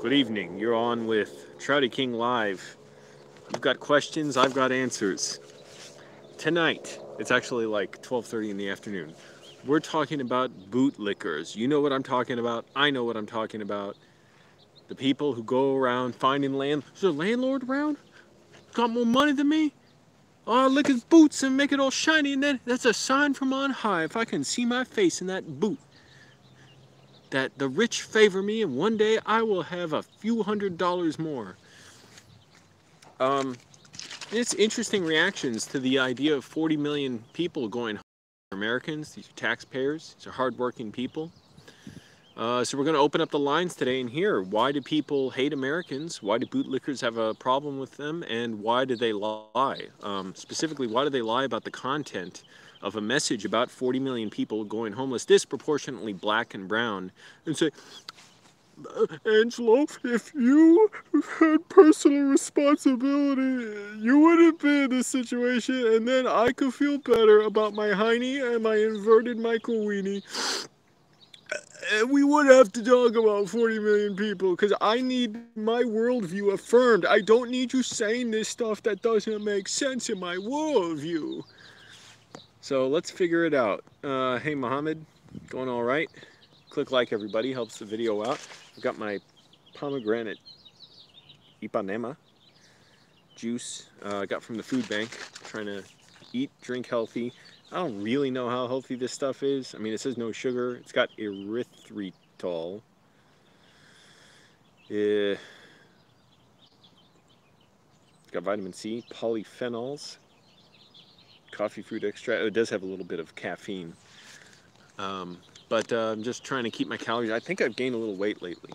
Good evening. You're on with Tr0uty King Live. You've got questions, I've got answers. Tonight, it's actually like 12:30 in the afternoon. We're talking about bootlickers. You know what I'm talking about. I know what I'm talking about. The people who go around finding land. Is there a landlord around? Got more money than me? Oh, lick his boots and make it all shiny, and then that's a sign from on high. If I can see my face in that boot, that the rich favor me, and one day I will have a few $100s more. It's interesting reactions to the idea of 40 million people going home. Americans, these are taxpayers, these are hardworking people. So we're going to open up the lines today and hear, why do people hate Americans? Why do bootlickers have a problem with them? And why do they lie? Specifically, why do they lie about the content of a message about 40 million people going homeless, disproportionately black and brown, and say, Angelo, if you had personal responsibility, you wouldn't be in this situation, and then I could feel better about my hiney and my inverted microweenie. And we would have to talk about 40 million people, because I need my worldview affirmed. I don't need you saying this stuff that doesn't make sense in my worldview. So let's figure it out. Hey, Mohammed, going all right? Click like, everybody, helps the video out. I've got my pomegranate Ipanema juice I got from the food bank. Trying to eat, drink healthy. I don't really know how healthy this stuff is. I mean, it says no sugar. It's got erythritol. It's got vitamin C, polyphenols, coffee fruit extract. Oh, it does have a little bit of caffeine. But I'm just trying to keep my calories. I think I've gained a little weight lately.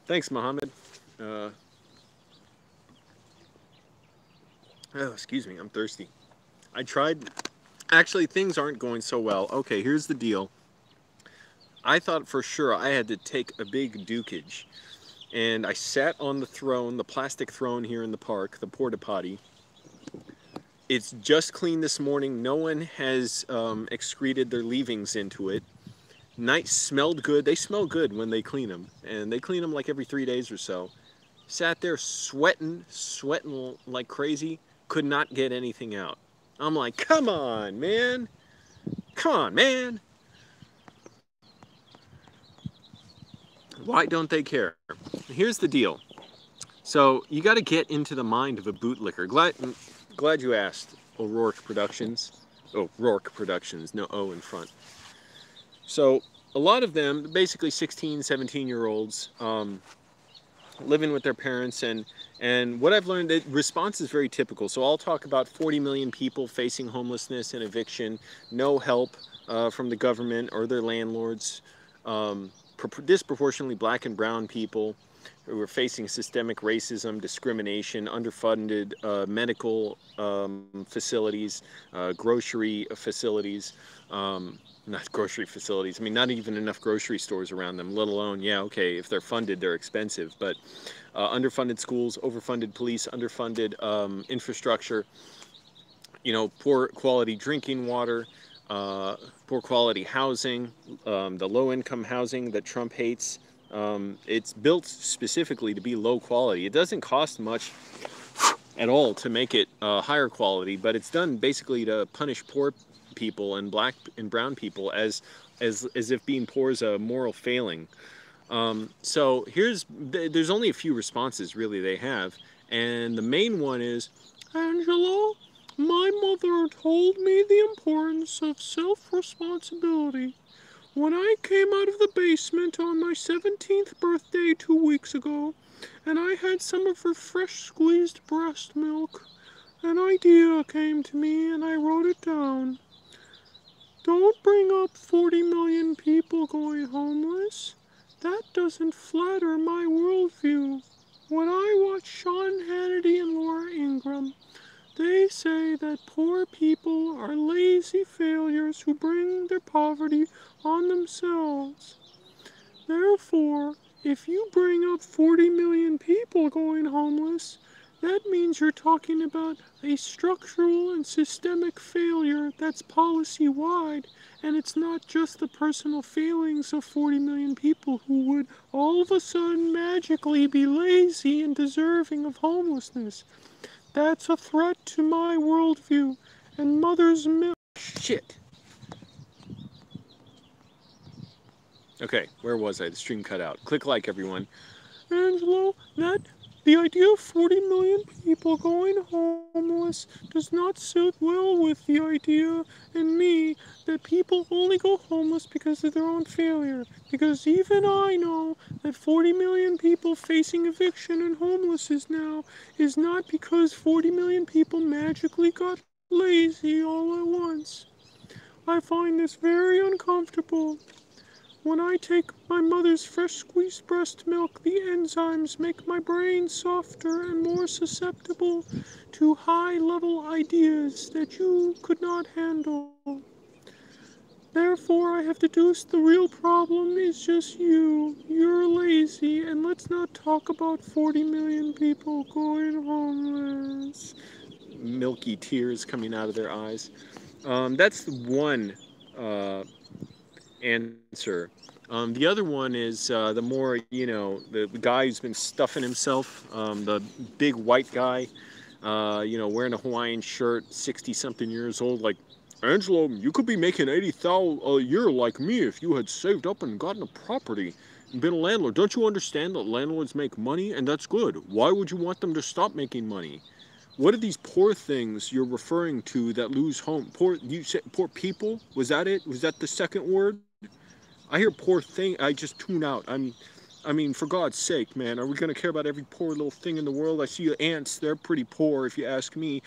Thanks, Mohammed. Oh, excuse me, I'm thirsty. I tried. Actually, things aren't going so well. Okay, here's the deal. I thought for sure I had to take a big dukage. And I sat on the throne, the plastic throne here in the park, the porta potty. It's just cleaned this morning. No one has excreted their leavings into it. Night smelled good. They smell good when they clean them. And they clean them like every 3 days or so. Sat there sweating like crazy. Could not get anything out. I'm like, come on, man. Come on, man. Why don't they care? Here's the deal. So you got to get into the mind of a bootlicker. Glad you asked. O'Rourke Productions. Oh, Rourke Productions. No O in front. So a lot of them, basically 16, 17-year-olds, living with their parents, and what I've learned, the response is very typical. So I'll talk about 40 million people facing homelessness and eviction, no help from the government or their landlords, disproportionately black and brown people who are facing systemic racism, discrimination, underfunded medical facilities, grocery facilities, not grocery facilities. I mean, not even enough grocery stores around them, let alone, yeah, okay, if they're funded, they're expensive. But underfunded schools, overfunded police, underfunded infrastructure, you know, poor quality drinking water, poor quality housing, the low-income housing that Trump hates. It's built specifically to be low quality. It doesn't cost much at all to make it higher quality, but it's done basically to punish poor people and black and brown people as if being poor is a moral failing. So there's only a few responses really they have, and the main one is, Angelo, my mother told me the importance of self-responsibility. When I came out of the basement on my 17th birthday 2 weeks ago, and I had some of her fresh squeezed breast milk, an idea came to me and I wrote it down. Don't bring up 40 million people going homeless. That doesn't flatter my worldview. When I watch Sean Hannity and Laura Ingraham, they say that poor people are lazy failures who bring their poverty on themselves. Therefore, if you bring up 40 million people going homeless, That means you're talking about a structural and systemic failure that's policy-wide, and it's not just the personal failings of 40 million people who would all of a sudden magically be lazy and deserving of homelessness. That's a threat to my worldview and mother's milk. Shit. Okay, where was I? The stream cut out. Click like, everyone. Angelo, the idea of 40 million people going homeless does not sit well with the idea and me that people only go homeless because of their own failure. Because even I know that 40 million people facing eviction and homelessness now is not because 40 million people magically got lazy all at once. I find this very uncomfortable. When I take my mother's fresh squeezed breast milk, the enzymes make my brain softer and more susceptible to high-level ideas that you could not handle. Therefore, I have deduced the real problem is just you. You're lazy, and let's not talk about 40 million people going homeless. Milky tears coming out of their eyes. That's one answer. The other one is the more, the guy who's been stuffing himself, the big white guy, wearing a Hawaiian shirt, 60-something years old, like, Angelo, you could be making $80,000 a year like me if you had saved up and gotten a property and been a landlord. Don't you understand that landlords make money, and that's good? Why would you want them to stop making money? What are these poor things you're referring to that lose home? You said poor people? Was that it? Was that the second word? I hear poor thing, I just tune out. I mean, for God's sake, man, are we going to care about every poor little thing in the world? I see ants, they're pretty poor if you ask me.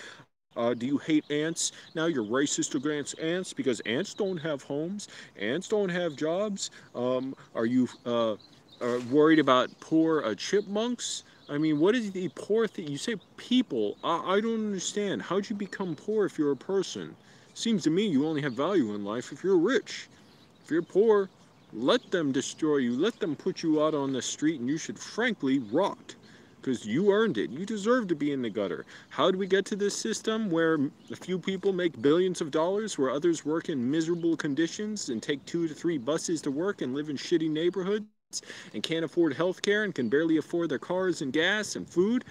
Do you hate ants? Now you're racist against ants because ants don't have homes, ants don't have jobs. Are you worried about poor chipmunks? I mean, what is the poor thing? You say people. I don't understand. How'd you become poor if you're a person? Seems to me you only have value in life if you're rich. If you're poor, let them destroy you. Let them put you out on the street, and you should frankly rot. Because you earned it. You deserve to be in the gutter. How do we get to this system where a few people make billions of dollars, where others work in miserable conditions and take 2 to 3 buses to work and live in shitty neighborhoods and can't afford health care and can barely afford their cars and gas and food?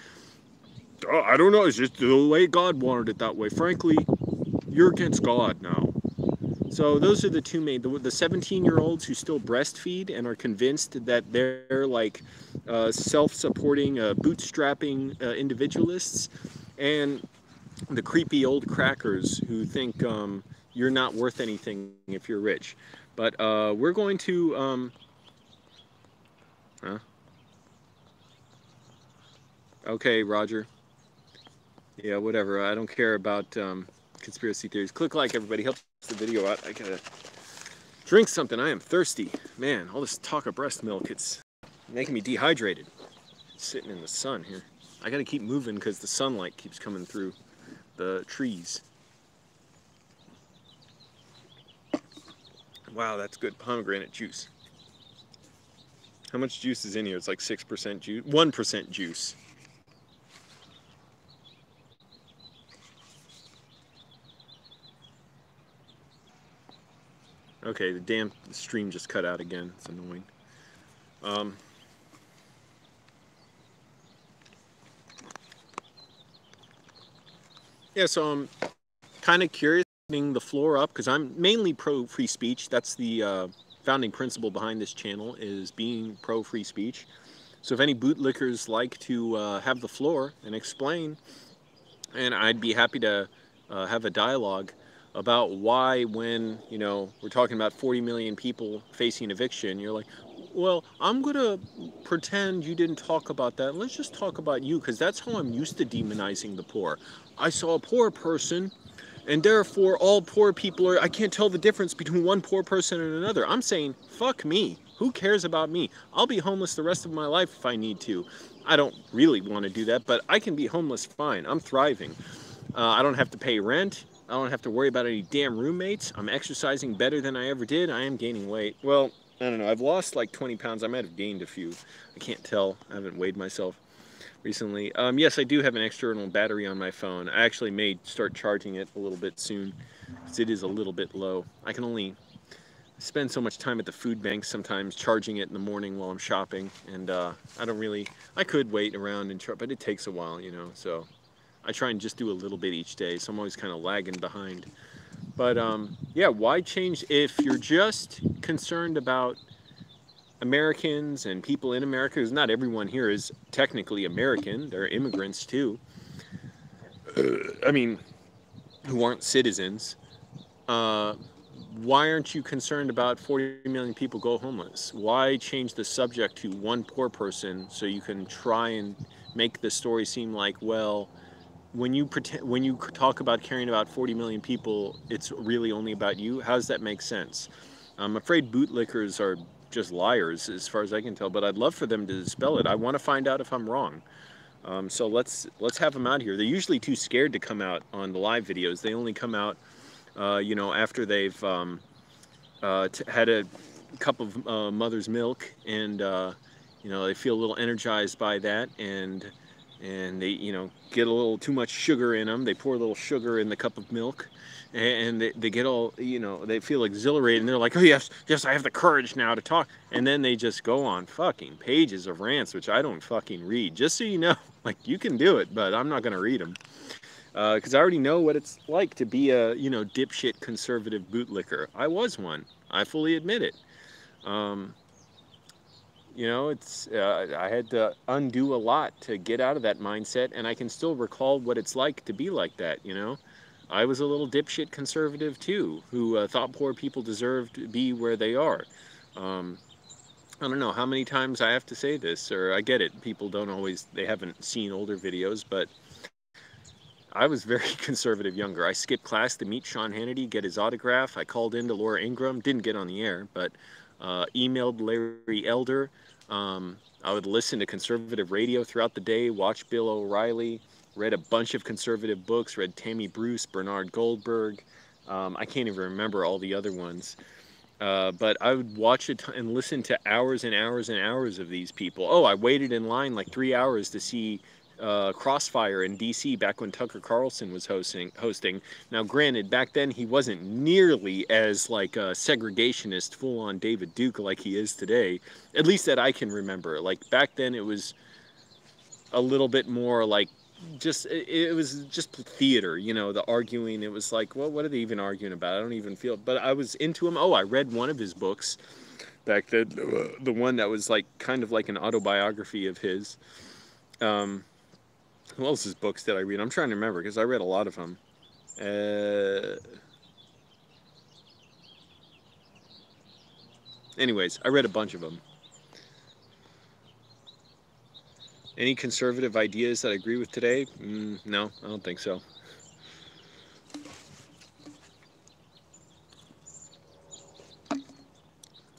I don't know. It's just the way God wanted it that way. Frankly, you're against God now. So those are the two main, the 17-year-olds who still breastfeed and are convinced that they're like self-supporting, bootstrapping individualists, and the creepy old crackers who think you're not worth anything if you're rich. But we're going to, okay, Roger. Yeah, whatever. I don't care about conspiracy theories. Click like, everybody. Help the video out. I gotta drink something. I am thirsty. Man, all this talk of breast milk, it's making me dehydrated. Sitting in the sun here. I gotta keep moving because the sunlight keeps coming through the trees. Wow, that's good pomegranate juice. How much juice is in here? It's like 6% juice, 1% juice. Okay, the damn stream just cut out again. It's annoying. Yeah, so I'm kind of curious, opening the floor up, because I'm mainly pro-free speech. That's the founding principle behind this channel, is being pro-free speech. So if any bootlickers like to have the floor and explain, and I'd be happy to have a dialogue about why, when, we're talking about 40 million people facing eviction, you're like, well, I'm gonna pretend you didn't talk about that. Let's just talk about you, because that's how I'm used to demonizing the poor. I saw a poor person, and therefore all poor people are, I can't tell the difference between one poor person and another. I'm saying, fuck me. Who cares about me? I'll be homeless the rest of my life if I need to. I don't really want to do that, but I can be homeless fine. I'm thriving. I don't have to pay rent. I don't have to worry about any damn roommates. I'm exercising better than I ever did. I am gaining weight. Well, I don't know. I've lost like 20 pounds. I might have gained a few. I can't tell. I haven't weighed myself. recently. Yes, I do have an external battery on my phone. I actually may start charging it a little bit soon, because it is a little bit low. I can only spend so much time at the food bank sometimes charging it in the morning while I'm shopping, and I don't really. I could wait around and charge, but it takes a while, you know. So I try and just do a little bit each day. So I'm always kind of lagging behind. But yeah, why change if you're just concerned about Americans and people in America? Because not everyone here is technically American. There are immigrants too. I mean, who aren't citizens. Uh, why aren't you concerned about 40 million people go homeless? Why change the subject to one poor person so you can try and make the story seem like, well, when you talk about caring about 40 million people, it's really only about you? How does that make sense? I'm afraid bootlickers are just liars as far as I can tell, but I'd love for them to dispel it. I want to find out if I'm wrong. So let's have them out here. They're usually too scared to come out on the live videos. They only come out, you know, after they've had a cup of mother's milk, and you know, they feel a little energized by that, and they, you know, get a little too much sugar in them. They pour a little sugar in the cup of milk, and they get all, you know, they feel exhilarated, and they're like, oh yes, yes, I have the courage now to talk. And then they just go on fucking pages of rants, which I don't fucking read, just so you know. Like, you can do it, but I'm not going to read them. Because I already know what it's like to be a, you know, dipshit conservative bootlicker. I was one. I fully admit it. Um, you know, it's I had to undo a lot to get out of that mindset, and I can still recall what it's like to be like that, you know? I was a little dipshit conservative too, who thought poor people deserved to be where they are. Um, I don't know how many times I have to say this, or I get it. People don't always, they haven't seen older videos, but I was very conservative younger. I skipped class to meet Sean Hannity, get his autograph. I called in to Laura Ingraham, didn't get on the air, but emailed Larry Elder. I would listen to conservative radio throughout the day, watch Bill O'Reilly, read a bunch of conservative books, read Tammy Bruce, Bernard Goldberg. I can't even remember all the other ones. But I would watch it and listen to hours and hours and hours of these people. Oh, I waited in line like 3 hours to see Crossfire in DC back when Tucker Carlson was hosting. Now, granted, back then he wasn't nearly as like a segregationist, full-on David Duke like he is today. At least that I can remember. Like back then, it was a little bit more like just it was just theater, you know, the arguing. It was like, well, what are they even arguing about? I don't even feel. But I was into him. Oh, I read one of his books back then, the one that was like kind of like an autobiography of his. Who else's books did I read? I'm trying to remember because I read a lot of them. Anyways, I read a bunch of them. Any conservative ideas that I agree with today? No, I don't think so.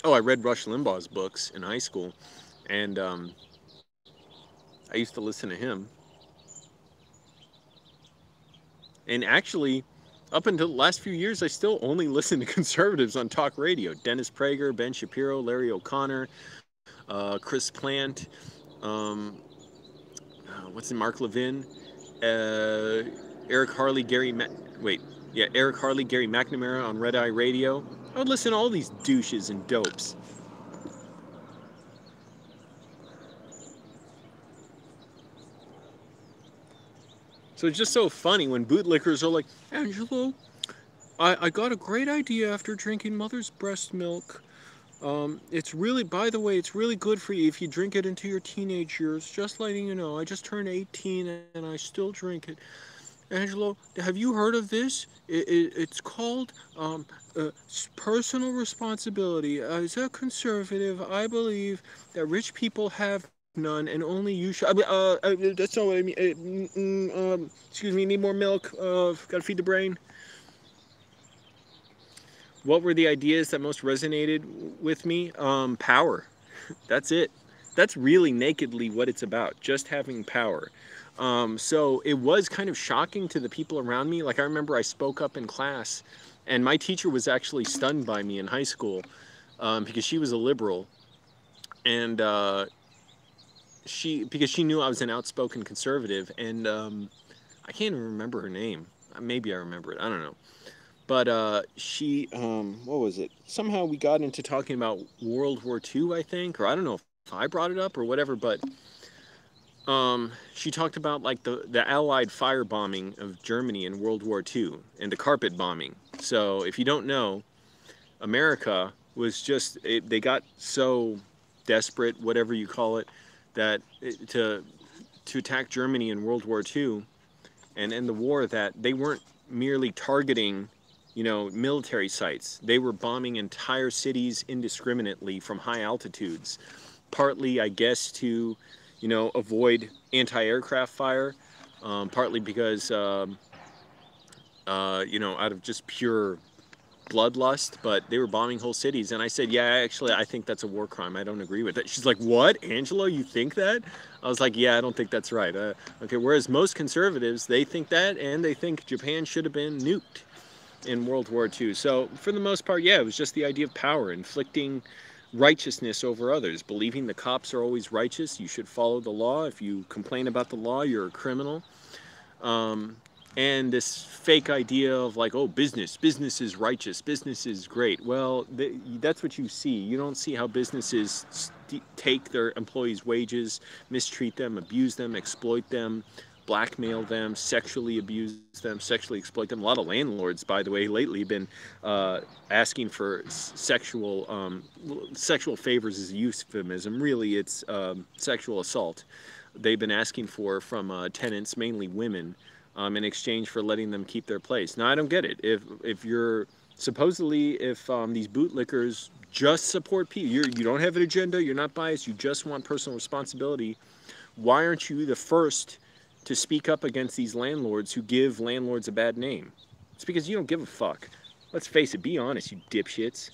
Oh, I read Rush Limbaugh's books in high school, and I used to listen to him. And actually, up until the last few years, I still only listen to conservatives on talk radio. Dennis Prager, Ben Shapiro, Larry O'Connor, Chris Plant, what's in Mark Levin, Eric Harley, Eric Harley, Gary McNamara on Red Eye Radio. I would listen to all these douches and dopes. So it's just so funny when bootlickers are like, Angelo, I got a great idea after drinking mother's breast milk. It's really, by the way, it's really good for you if you drink it into your teenage years. Just letting you know, I just turned 18 and I still drink it. Angelo, have you heard of this? It's called personal responsibility. As a conservative, I believe that rich people have none and only you should. That's not what I mean. Excuse me, need more milk. Gotta feed the brain. What were the ideas that most resonated with me? Power. That's it. That's really nakedly what it's about, just having power. So it was kind of shocking to the people around me. Like I remember I spoke up in class, and my teacher was actually stunned by me in high school because she was a liberal. And because she knew I was an outspoken conservative, and I can't even remember her name. Maybe I remember it. I don't know. But she, what was it? Somehow we got into talking about World War II, I think, or I don't know if I brought it up or whatever. But she talked about like the Allied firebombing of Germany in World War II and the carpet bombing. So if you don't know, America was just they got so desperate, whatever you call it, that to attack Germany in World War II and end the war, that they weren't merely targeting, you know, military sites. They were bombing entire cities indiscriminately from high altitudes, partly, I guess, to, you know, avoid anti-aircraft fire, partly because, you know, out of just pure bloodlust, but they were bombing whole cities. And I said, yeah, actually, I think that's a war crime. I don't agree with it. She's like, what? Angelo, you think that? I was like, yeah, I don't think that's right. Okay, whereas most conservatives, they think that, and they think Japan should have been nuked in World War II. So for the most part, yeah, it was just the idea of power, inflicting righteousness over others, believing the cops are always righteous. You should follow the law. If you complain about the law, you're a criminal. Um, and this fake idea of like, oh, business is righteous, business is great. Well, that's what you see. You don't see how businesses take their employees' wages, mistreat them, abuse them, exploit them, blackmail them, sexually abuse them, sexually exploit them. A lot of landlords, by the way, lately been asking for sexual favors is a euphemism. Really, it's sexual assault. They've been asking for from tenants, mainly women, in exchange for letting them keep their place. Now, I don't get it. If you're supposedly, if these bootlickers just support people, you don't have an agenda, you're not biased, you just want personal responsibility, why aren't you the first to speak up against these landlords who give landlords a bad name? It's because you don't give a fuck. Let's face it, be honest, you dipshits.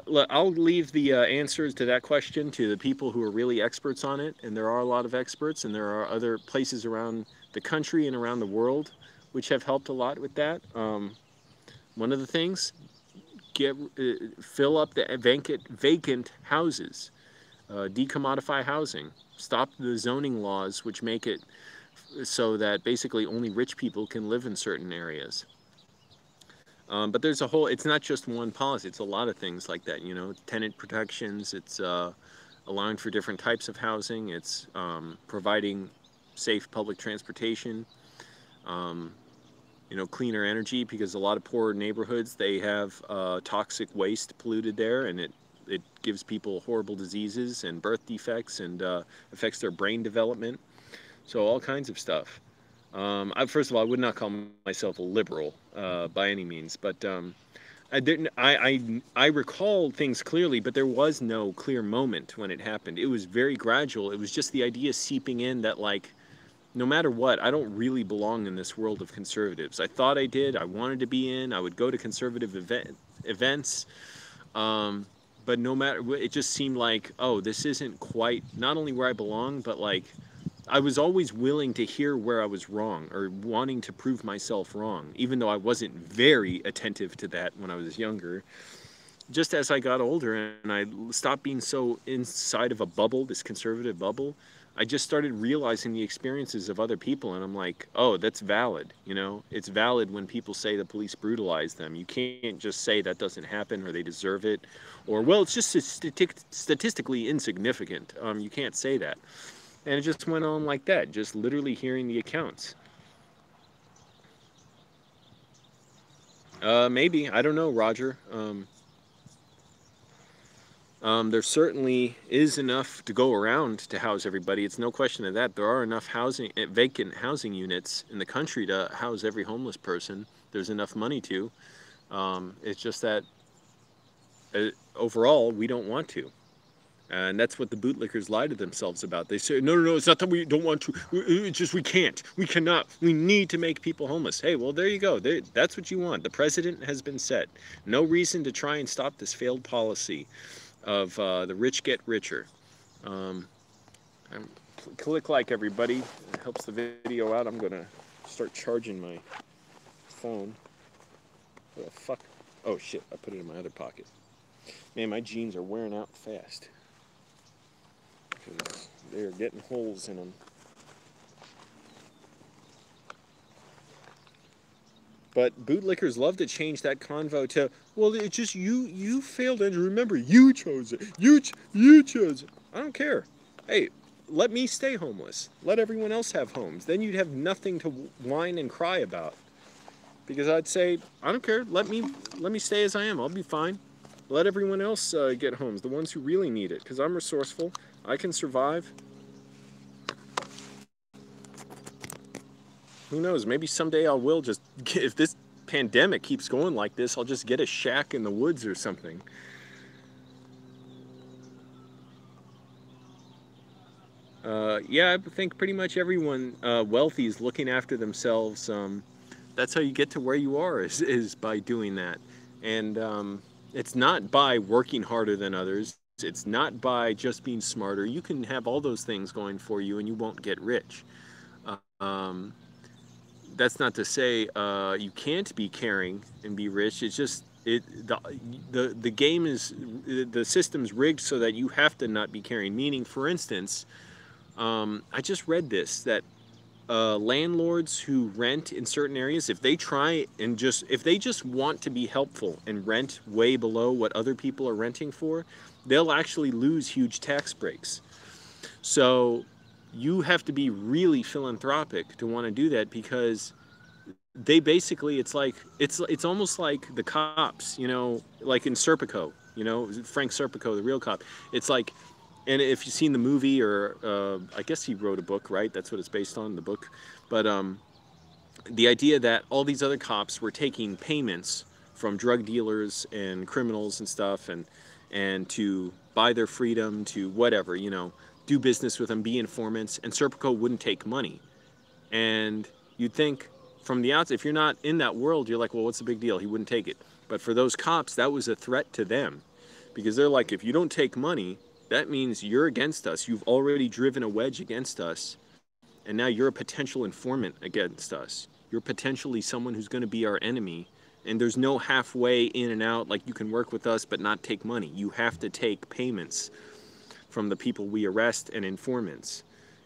Look, I'll leave the answers to that question to the people who are really experts on it, and there are a lot of experts, and there are other places around the country and around the world which have helped a lot with that. One of the things, fill up the vacant houses, decommodify housing, stop the zoning laws which make it so that basically only rich people can live in certain areas. But there's a whole, it's not just one policy, it's a lot of things like that, you know, tenant protections, it's allowing for different types of housing, it's providing safe public transportation, you know, cleaner energy, because a lot of poor neighborhoods, they have toxic waste polluted there, and it gives people horrible diseases and birth defects, and affects their brain development, so all kinds of stuff. First of all, I would not call myself a liberal by any means, but I didn't. I recall things clearly, but there was no clear moment when it happened. It was very gradual. It was just the idea seeping in that, like, no matter what, I don't really belong in this world of conservatives. I thought I did. I wanted to be in. I would go to conservative events. But no matter, it just seemed like, oh, this isn't quite, not only where I belong, but like, I was always willing to hear where I was wrong, or wanting to prove myself wrong, even though I wasn't very attentive to that when I was younger. Just as I got older and I stopped being so inside of a bubble, this conservative bubble, I just started realizing the experiences of other people, and I'm like, oh, that's valid. You know, it's valid when people say the police brutalize them. You can't just say that doesn't happen or they deserve it, or, well, it's just statistically insignificant. You can't say that. And it just went on like that, just literally hearing the accounts. Maybe, I don't know, Roger. There certainly is enough to go around to house everybody. It's no question of that. There are enough vacant housing units in the country to house every homeless person. There's enough money to. It's just that overall, we don't want to. And that's what the bootlickers lie to themselves about. They say, no, it's not that we don't want to. It's just we can't. We cannot. We need to make people homeless. Hey, well, there you go. That's what you want. The president has been set. No reason to try and stop this failed policy of the rich get richer. Click like, everybody. It helps the video out. I'm going to start charging my phone. What the fuck? Oh, shit. I put it in my other pocket. Man, my jeans are wearing out fast. Because they're getting holes in them. But bootlickers love to change that convo to, well, it's just you failed, and remember, you chose it. You chose it. I don't care. Hey, let me stay homeless. Let everyone else have homes. Then you'd have nothing to whine and cry about. Because I'd say, I don't care. Let me stay as I am. I'll be fine. Let everyone else get homes, the ones who really need it. Because I'm resourceful. I can survive. Who knows? Maybe someday I will just get, if this pandemic keeps going like this, I'll just get a shack in the woods or something. Yeah, I think pretty much everyone wealthy is looking after themselves. That's how you get to where you are, is by doing that. And it's not by working harder than others. It's not by just being smarter. You can have all those things going for you and you won't get rich. Um, that's not to say you can't be caring and be rich. It's just the game is, the system's rigged so that you have to not be caring. Meaning, for instance, I just read this that landlords who rent in certain areas, if they try and if they just want to be helpful and rent way below what other people are renting for, they'll actually lose huge tax breaks. So you have to be really philanthropic to want to do that, because they basically, it's almost like the cops, like in Serpico, Frank Serpico, the real cop. It's like, and if you've seen the movie, or I guess he wrote a book, right? That's what it's based on, the book. But the idea that all these other cops were taking payments from drug dealers and criminals and stuff, and to buy their freedom, to whatever, do business with them, be informants, and Serpico wouldn't take money. And you'd think from the outside, if you're not in that world, you're like, well, what's the big deal? He wouldn't take it. But for those cops, that was a threat to them, because they're like, if you don't take money, that means you're against us. You've already driven a wedge against us, and now you're a potential informant against us. You're potentially someone who's going to be our enemy, and there's no halfway in and out, like you can work with us but not take money. You have to take payments from the people we arrest and informants,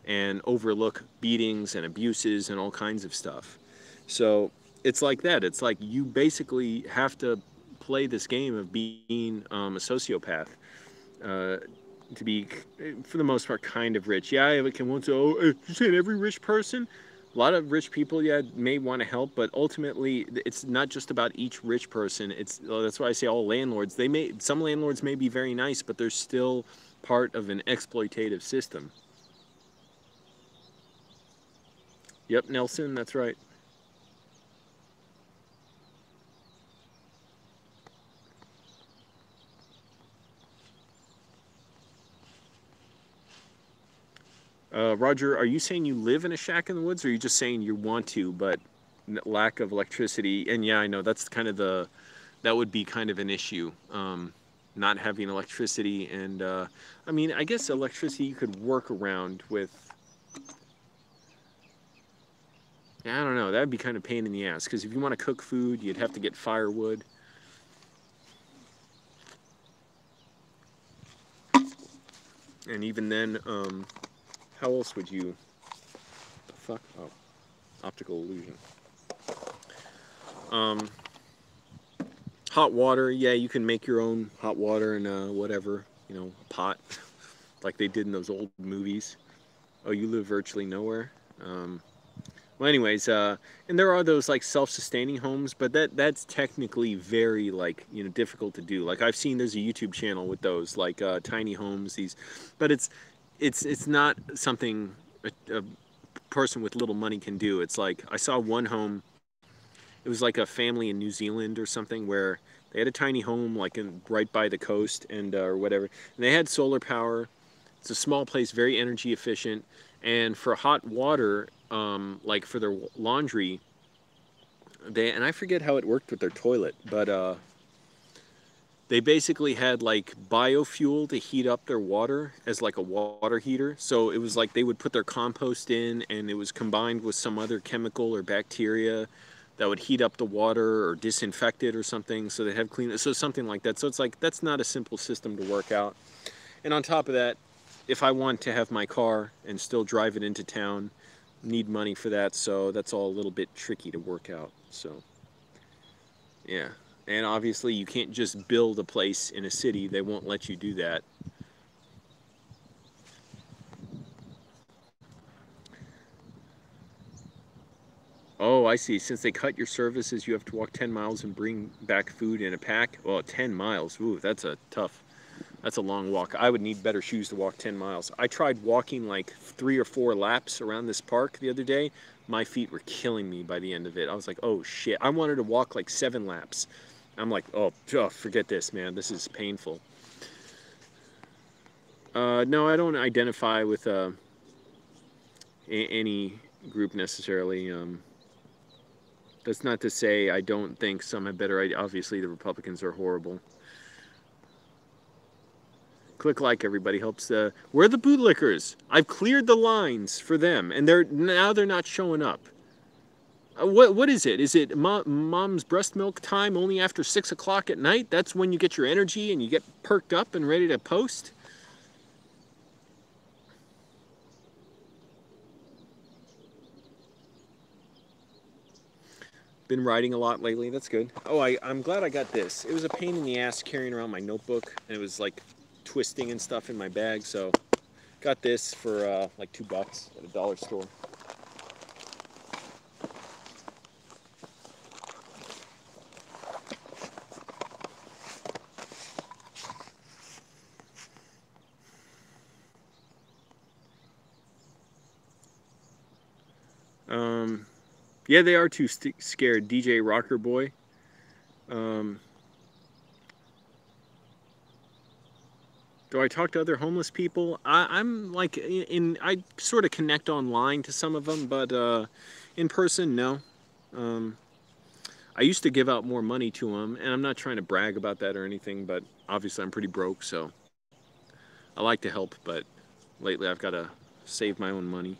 and overlook beatings and abuses and all kinds of stuff. So it's like that. It's like you basically have to play this game of being a sociopath to be, for the most part, kind of rich. Yeah, I can want to, you're saying every rich person? A lot of rich people, yeah, may want to help, but ultimately, it's not just about each rich person. That's why I say all landlords. Some landlords may be very nice, but they're still part of an exploitative system. Yep, Nelson, that's right. Roger, are you saying you live in a shack in the woods, or are you just saying you want to, but lack of electricity? And yeah, I know that's kind of that would be kind of an issue, not having electricity. And I mean, I guess electricity you could work around with. Yeah, I don't know. That'd be kind of pain in the ass, because if you want to cook food, you'd have to get firewood. And even then, how else would you? The fuck? Oh, optical illusion. Hot water. Yeah, you can make your own hot water in whatever, a pot, like they did in those old movies. Oh, you live virtually nowhere. Well, anyways, and there are those like self-sustaining homes, but that's technically very difficult to do. Like I've seen, there's a YouTube channel with those like tiny homes. But it's not something a person with little money can do. It's like I saw one home. It was like a family in New Zealand or something, where they had a tiny home right by the coast and or whatever, and they had solar power. It's a small place, very energy efficient, and for hot water, like for their laundry, and I forget how it worked with their toilet, but they basically had like biofuel to heat up their water as like a water heater. So it was like they would put their compost in, and it was combined with some other chemical or bacteria that would heat up the water or disinfect it or something, so they have clean, so something like that. So it's like, that's not a simple system to work out. And on top of that, if I want to have my car and still drive it into town, need money for that, so that's all a little bit tricky to work out. So yeah, and obviously you can't just build a place in a city. They won't let you do that. Oh, I see. Since they cut your services, you have to walk 10 miles and bring back food in a pack. Well, 10 miles. Ooh, that's a long walk. I would need better shoes to walk 10 miles. I tried walking like 3 or 4 laps around this park the other day. My feet were killing me by the end of it. I was like, oh shit. I wanted to walk like 7 laps. I'm like, oh, forget this, man. This is painful. No, I don't identify with any group necessarily. That's not to say I don't think some have better ideas. Obviously, the Republicans are horrible. Click like, everybody helps. Where are the bootlickers? I've cleared the lines for them, and they're not showing up. What is it? Is it mom's breast milk time only after 6 o'clock at night? That's when you get your energy and you get perked up and ready to post? Been writing a lot lately. That's good. Oh, I'm glad I got this. It was a pain in the ass carrying around my notebook, and it was like twisting and stuff in my bag, so got this for like $2 at a dollar store. Yeah, they are too scared. DJ Rocker Boy. Do I talk to other homeless people? I'm like I sort of connect online to some of them, but in person, no. I used to give out more money to them, and I'm not trying to brag about that or anything, but obviously I'm pretty broke, so I like to help, but lately I've got to save my own money.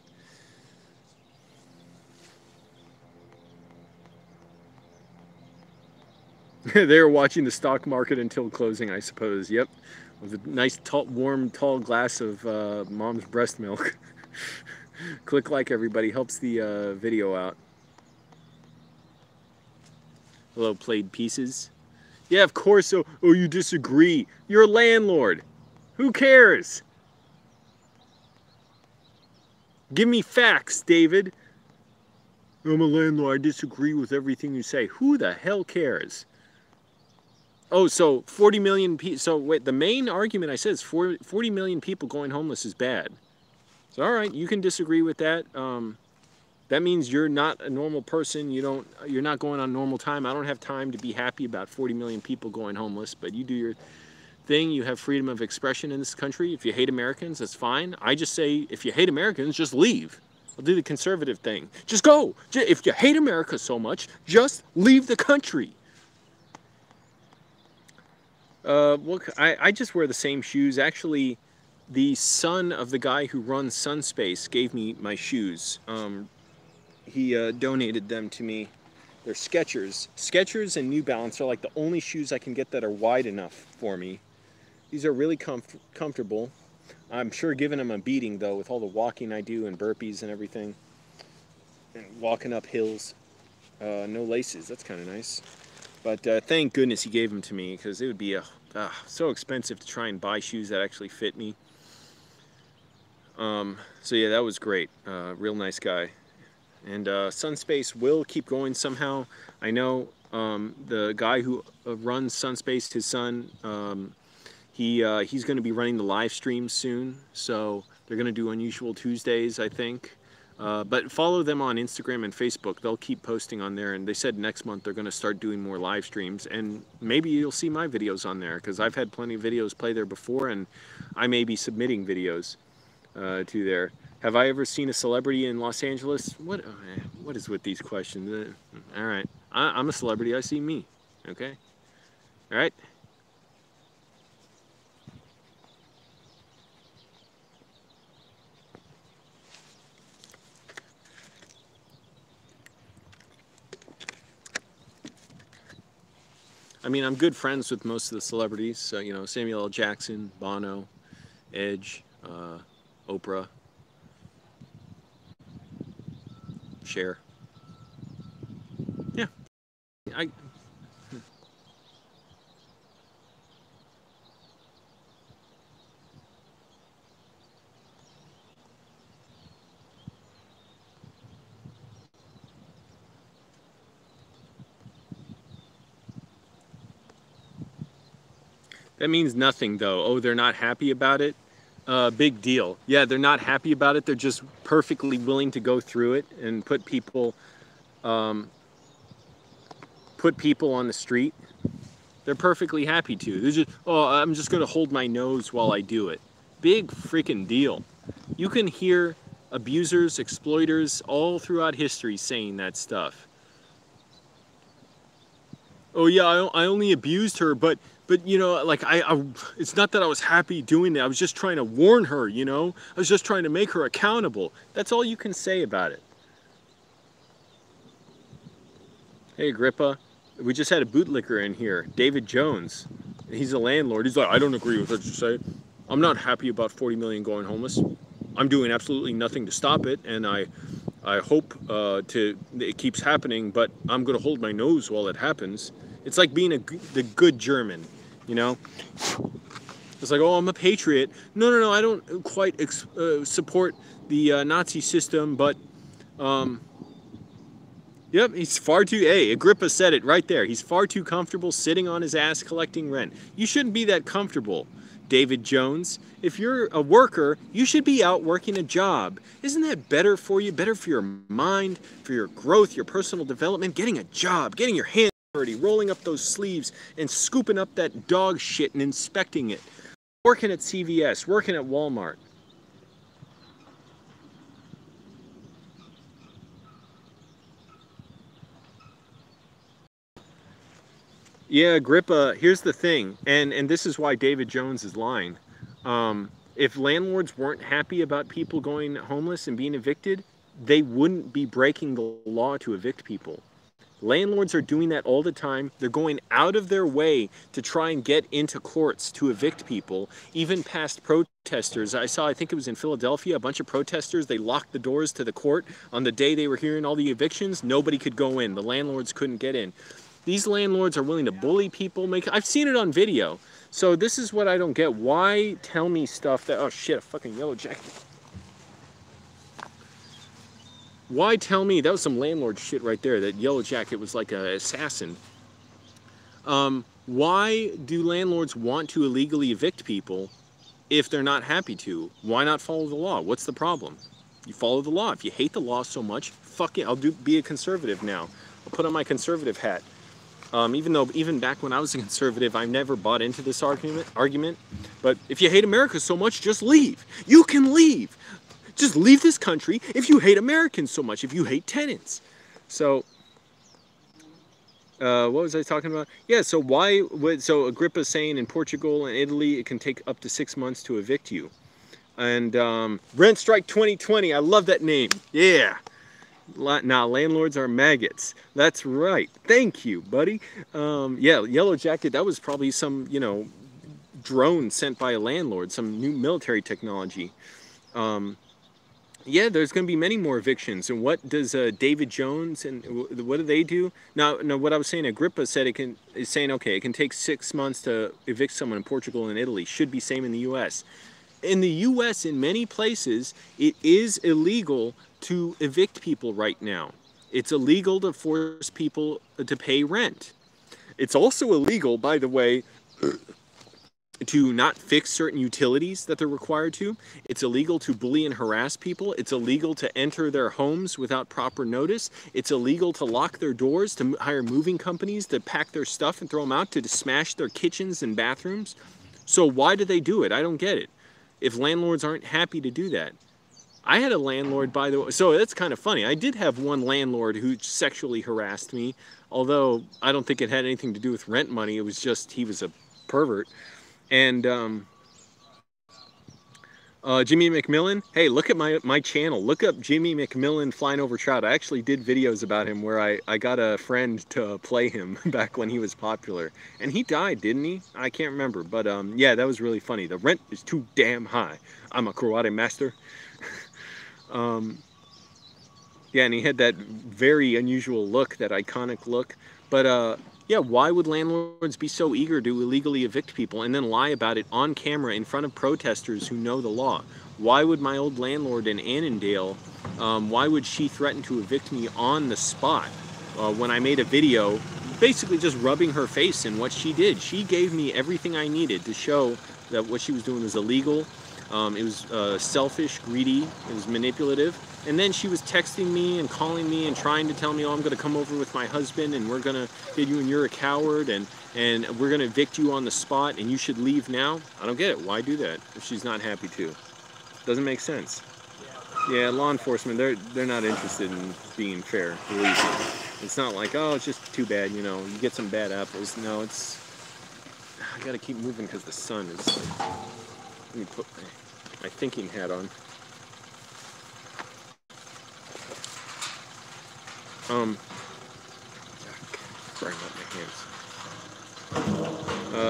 They were watching the stock market until closing, I suppose. Yep. With a nice, warm, tall glass of mom's breast milk. Click like, everybody. Helps the video out. Hello, Played Pieces. Yeah, of course. Oh, you disagree. You're a landlord. Who cares? Give me facts, David. I'm a landlord. I disagree with everything you say. Who the hell cares? Oh, so 40 million people. So wait, the main argument I said is 40 million people going homeless is bad. So all right, you can disagree with that. That means you're not a normal person. You're not going on normal time. I don't have time to be happy about 40 million people going homeless, but you do your thing. You have freedom of expression in this country. If you hate Americans, that's fine. I just say, if you hate Americans, just leave. I'll do the conservative thing. Just go. If you hate America so much, just leave the country. Look, I just wear the same shoes. Actually, the son of the guy who runs Sunspace gave me my shoes. He donated them to me. They're Skechers. Skechers and New Balance are like the only shoes I can get that are wide enough for me. These are really comfortable. I'm sure giving them a beating, though, with all the walking I do and burpees and everything. And walking up hills. No laces. That's kind of nice. But thank goodness he gave them to me, because it would be so expensive to try and buy shoes that actually fit me. So yeah, that was great. Real nice guy. And Sunspace will keep going somehow. I know the guy who runs Sunspace, his son, he's going to be running the live streams soon. So they're going to do Unusual Tuesdays, I think. But follow them on Instagram and Facebook. They'll keep posting on there, and they said next month they're going to start doing more live streams, and maybe you'll see my videos on there, because I've had plenty of videos play there before, and I may be submitting videos to there. Have I ever seen a celebrity in Los Angeles? What is with these questions? All right, I'm a celebrity. I see me. Okay. All right. I mean, I'm good friends with most of the celebrities. So, you know, Samuel L. Jackson, Bono, Edge, Oprah, Cher. Yeah, I. That means nothing, though. Oh, they're not happy about it. Big deal. Yeah, they're not happy about it. They're just perfectly willing to go through it and um, put people on the street. They're perfectly happy to. They're just, oh, I'm just going to hold my nose while I do it. Big freaking deal. You can hear abusers, exploiters all throughout history saying that stuff. Oh yeah, I only abused her, but you know, like it's not that I was happy doing it. I was just trying to warn her, you know. I was just trying to make her accountable. That's all you can say about it. Hey Agrippa, we just had a bootlicker in here, David Jones. He's a landlord. He's like, I don't agree with what you say. I'm not happy about 40 million going homeless. I'm doing absolutely nothing to stop it, and I hope it keeps happening, but I'm going to hold my nose while it happens. It's like being the good German, you know? It's like, oh, I'm a patriot. No, no, no, I don't quite support the Nazi system, but, yep, he's far too, hey, Agrippa said it right there. He's far too comfortable sitting on his ass collecting rent. You shouldn't be that comfortable, David Jones. If you're a worker, you should be out working a job. Isn't that better for you? Better for your mind, for your growth, your personal development? Getting a job, getting your hands dirty, rolling up those sleeves and scooping up that dog shit and inspecting it. Working at CVS, working at Walmart. Yeah, Agrippa, here's the thing, and this is why David Jones is lying. If landlords weren't happy about people going homeless and being evicted, they wouldn't be breaking the law to evict people. Landlords are doing that all the time. They're going out of their way to try and get into courts to evict people, even past protesters. I think it was in Philadelphia, a bunch of protesters, they locked the doors to the court on the day they were hearing all the evictions. Nobody could go in. The landlords couldn't get in. These landlords are willing to bully people. I've seen it on video. So this is what I don't get. Why tell me stuff that, oh shit, a fucking yellow jacket. Why tell me, that was some landlord shit right there, that yellow jacket was like an assassin. Why do landlords want to illegally evict people if they're not happy to? Why not follow the law? What's the problem? You follow the law. If you hate the law so much, fuck it, be a conservative now. I'll put on my conservative hat. Even back when I was a conservative, I never bought into this argument. But if you hate America so much, just leave. You can leave. Just leave this country if you hate Americans so much, if you hate tenants. So, what was I talking about? Yeah, so so Agrippa's saying in Portugal and Italy, it can take up to 6 months to evict you. And Rent Strike 2020, I love that name. Yeah. Now, landlords are maggots. That's right. Thank you, buddy. Yeah, Yellow Jacket, that was probably some, you know, drone sent by a landlord, some new military technology. Yeah, there's going to be many more evictions. And what does David Jones and what do they do? Now, what I was saying, Agrippa said is saying, okay, it can take 6 months to evict someone in Portugal and Italy. Should be same in the U.S. In the U.S., in many places, it is illegal to evict people right now. It's illegal to force people to pay rent. It's also illegal, by the way, to not fix certain utilities that they're required to. It's illegal to bully and harass people. It's illegal to enter their homes without proper notice. It's illegal to lock their doors, to hire moving companies to pack their stuff and throw them out, to smash their kitchens and bathrooms. So why do they do it? I don't get it. If landlords aren't happy to do that. I had a landlord, by the way, so that's kind of funny. I did have one landlord who sexually harassed me, although I don't think it had anything to do with rent money. It was just he was a pervert. And Jimmy McMillan. Hey, look at my channel. Look up Jimmy McMillan flying over trout. I actually did videos about him where I got a friend to play him back when he was popular. And he died, didn't he? I can't remember. But yeah, that was really funny. The rent is too damn high. I'm a karate master. um, yeah, and he had that very unusual look, that iconic look. But yeah, why would landlords be so eager to illegally evict people and then lie about it on camera in front of protesters who know the law? Why would my old landlord in Annandale, why would she threaten to evict me on the spot when I made a video basically just rubbing her face in what she did? She gave me everything I needed to show that what she was doing was illegal. It was selfish, greedy, it was manipulative. And then she was texting me and calling me and trying to tell me, oh, I'm going to come over with my husband and we're going to hit you and you're a coward and we're going to evict you on the spot and you should leave now. I don't get it. Why do that if she's not happy to? Doesn't make sense. Yeah, law enforcement, they're not interested in being fair, believe me. It's not like, oh, it's just too bad, you know, you get some bad apples. No, it's, I got to keep moving because the sun is, let me put my thinking hat on. Sorry about my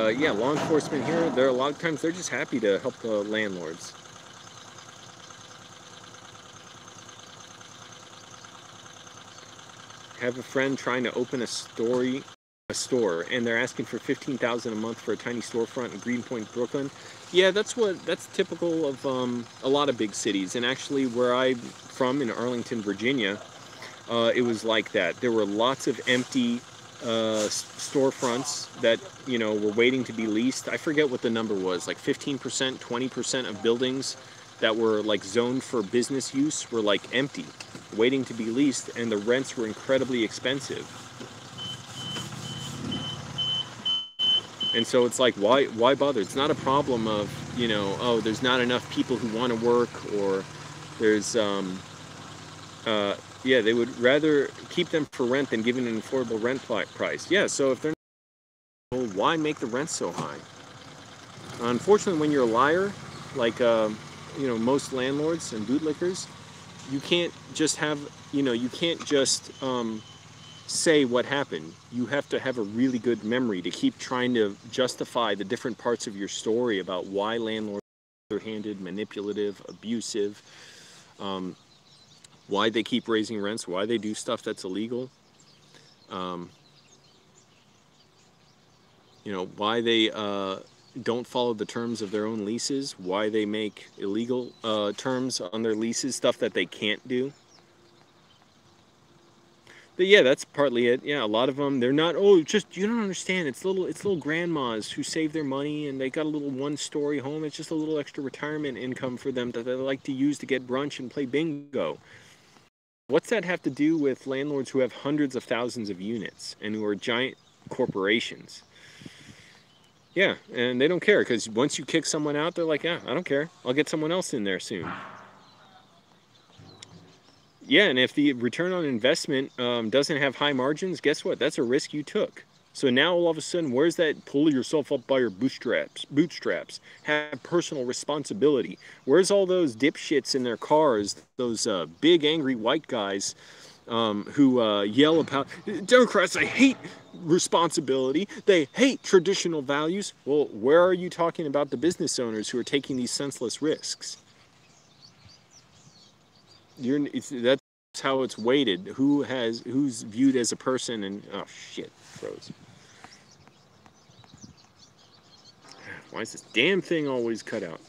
hands. Yeah, law enforcement here, a lot of times they're just happy to help the landlords. Have a friend trying to open a store, and they're asking for $15,000 a month for a tiny storefront in Greenpoint, Brooklyn. Yeah, that's typical of a lot of big cities, and actually where I'm from in Arlington, Virginia, it was like that. There were lots of empty storefronts that, you know, were waiting to be leased. I forget what the number was, like 15%, 20% of buildings that were like zoned for business use were like empty, waiting to be leased, and the rents were incredibly expensive. And so it's like, why bother? It's not a problem of, you know, oh, there's not enough people who want to work, or there's yeah, they would rather keep them for rent than giving an affordable rent price. Yeah, so if they're not, well, why make the rent so high? Unfortunately, when you're a liar, like you know, most landlords and bootlickers, you can't just have, you know, you can't just say what happened. You have to have a really good memory to keep trying to justify the different parts of your story about why landlords are underhanded, manipulative, abusive, why they keep raising rents, why they do stuff that's illegal, you know, why they don't follow the terms of their own leases, why they make illegal terms on their leases, stuff that they can't do. But yeah, that's partly it. Yeah, a lot of them, they're not, oh, just, you don't understand. It's little grandmas who save their money and they got a little one-story home. It's just a little extra retirement income for them that they like to use to get brunch and play bingo. What's that have to do with landlords who have hundreds of thousands of units and who are giant corporations? Yeah, and they don't care, because once you kick someone out, they're like, yeah, I don't care. I'll get someone else in there soon. Yeah, and if the return on investment doesn't have high margins, guess what? That's a risk you took. So now all of a sudden, where's that pull yourself up by your bootstraps, have personal responsibility? Where's all those dipshits in their cars, those big angry white guys who yell about, Democrats, they hate responsibility, they hate traditional values? Well, where are you talking about the business owners who are taking these senseless risks? That's how it's weighted. Who's viewed as a person, and oh shit, froze. Why is this damn thing always cut out?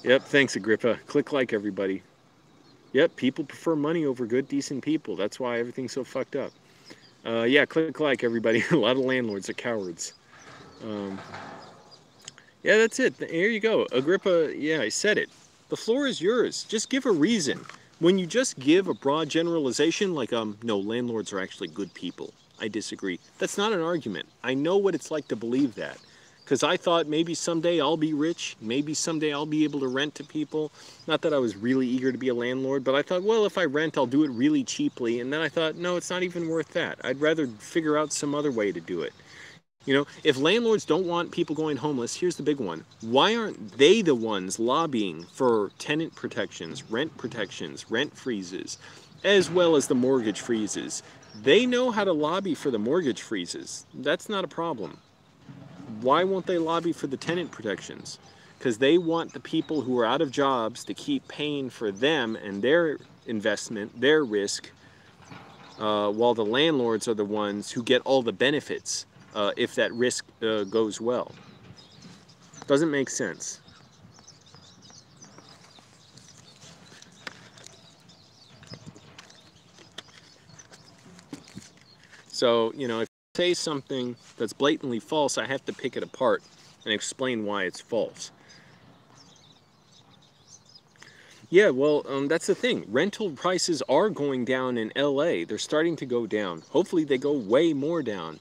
Yep, thanks Agrippa. Click like, everybody. Yep, people prefer money over good, decent people. That's why everything's so fucked up. Yeah, click like, everybody. A lot of landlords are cowards. Yeah, that's it. Here you go. Agrippa, yeah, I said it. The floor is yours. Just give a reason. When you just give a broad generalization like, no, landlords are actually good people, I disagree. That's not an argument. I know what it's like to believe that. Because I thought maybe someday I'll be rich. Maybe someday I'll be able to rent to people. Not that I was really eager to be a landlord, but I thought, well, if I rent, I'll do it really cheaply. And then I thought, no, it's not even worth that. I'd rather figure out some other way to do it. You know, if landlords don't want people going homeless, here's the big one. Why aren't they the ones lobbying for tenant protections, rent freezes, as well as the mortgage freezes? They know how to lobby for the mortgage freezes. That's not a problem. Why won't they lobby for the tenant protections? Because they want the people who are out of jobs to keep paying for them and their investment, their risk, while the landlords are the ones who get all the benefits if that risk goes well. Doesn't make sense. So, you know, if I say something that's blatantly false, I have to pick it apart and explain why it's false. Yeah, well, that's the thing. Rental prices are going down in LA. They're starting to go down. Hopefully they go way more down.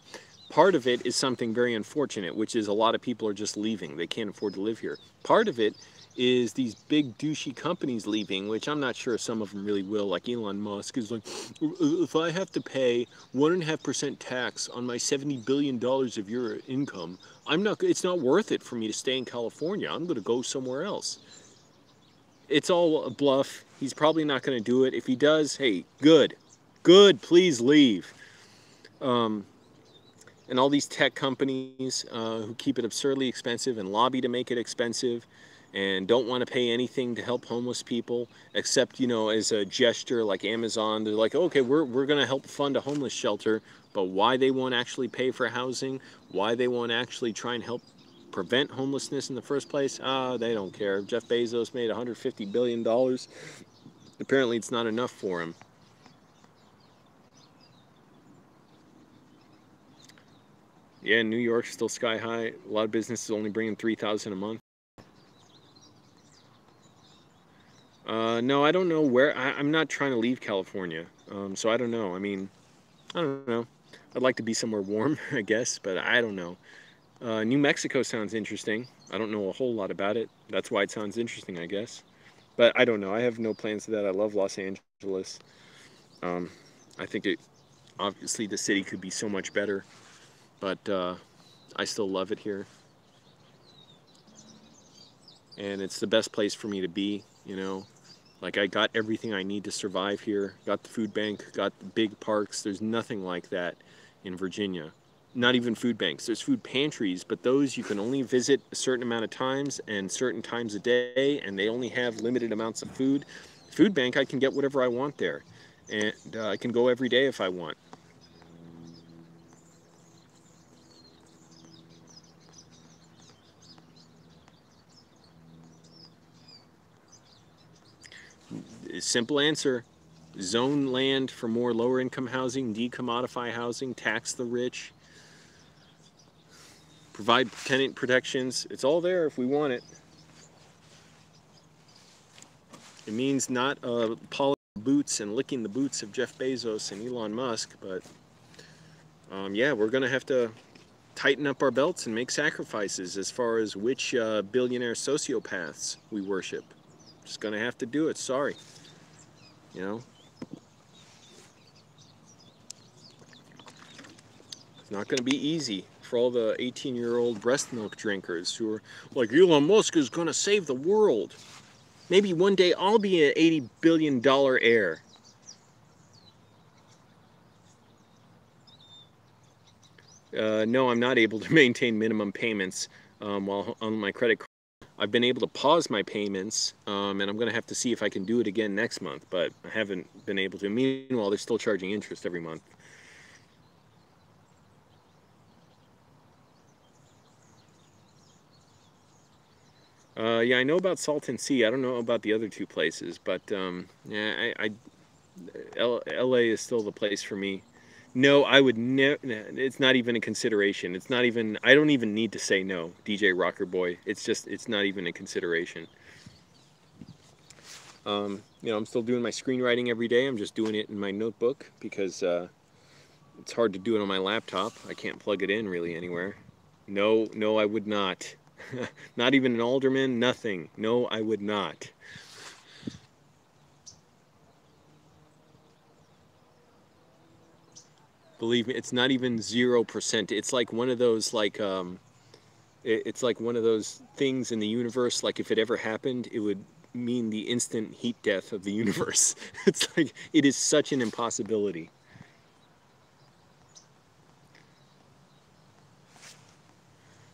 Part of it is something very unfortunate, which is a lot of people are just leaving. They can't afford to live here. Part of it is these big douchey companies leaving, which I'm not sure some of them really will. Like Elon Musk is like, if I have to pay 1.5% tax on my $70 billion of your income, it's not worth it for me to stay in California. I'm going to go somewhere else. It's all a bluff. He's probably not going to do it. If he does, hey, good. Good, please leave. And all these tech companies who keep it absurdly expensive and lobby to make it expensive and don't want to pay anything to help homeless people except, you know, as a gesture like Amazon. They're like, okay, we're going to help fund a homeless shelter, but why they won't actually pay for housing, why they won't actually try and help prevent homelessness in the first place, they don't care. Jeff Bezos made $150 billion. Apparently it's not enough for him. Yeah, New York's still sky high. A lot of businesses only bringing $3,000 a month. No, I don't know where. I'm not trying to leave California, so I don't know. I mean, I don't know. I'd like to be somewhere warm, I guess, but I don't know. New Mexico sounds interesting. I don't know a whole lot about it. That's why it sounds interesting, I guess. But I don't know. I have no plans for that. I love Los Angeles. I think obviously the city could be so much better, but I still love it here. And it's the best place for me to be, you know. Like, I got everything I need to survive here. Got the food bank, got the big parks. There's nothing like that in Virginia. Not even food banks. There's food pantries, but those you can only visit a certain amount of times and certain times a day, and they only have limited amounts of food. Food bank, I can get whatever I want there. And I can go every day if I want. Simple answer. Zone land for more lower income housing, decommodify housing, tax the rich, provide tenant protections. It's all there if we want it. It means not polishing boots and licking the boots of Jeff Bezos and Elon Musk, but yeah, we're going to have to tighten up our belts and make sacrifices as far as which billionaire sociopaths we worship. Just going to have to do it. Sorry. You know? It's not going to be easy for all the 18-year-old breast milk drinkers who are like, Elon Musk is going to save the world. Maybe one day I'll be an $80 billion heir. No, I'm not able to maintain minimum payments while on my credit card. I've been able to pause my payments, and I'm going to have to see if I can do it again next month, but I haven't been able to. Meanwhile, they're still charging interest every month. Yeah, I know about Salton Sea. I don't know about the other two places, but yeah, LA is still the place for me. No, I would never. It's not even a consideration. It's not even. I don't even need to say no, DJ Rocker Boy. It's just. It's not even a consideration. You know, I'm still doing my screenwriting every day. I'm just doing it in my notebook because it's hard to do it on my laptop. I can't plug it in really anywhere. No, no, I would not. Not even an alderman. Nothing. No, I would not. Believe me, it's not even 0%. It's like one of those it's like one of those things in the universe. Like if it ever happened, it would mean the instant heat death of the universe. It's like it is such an impossibility.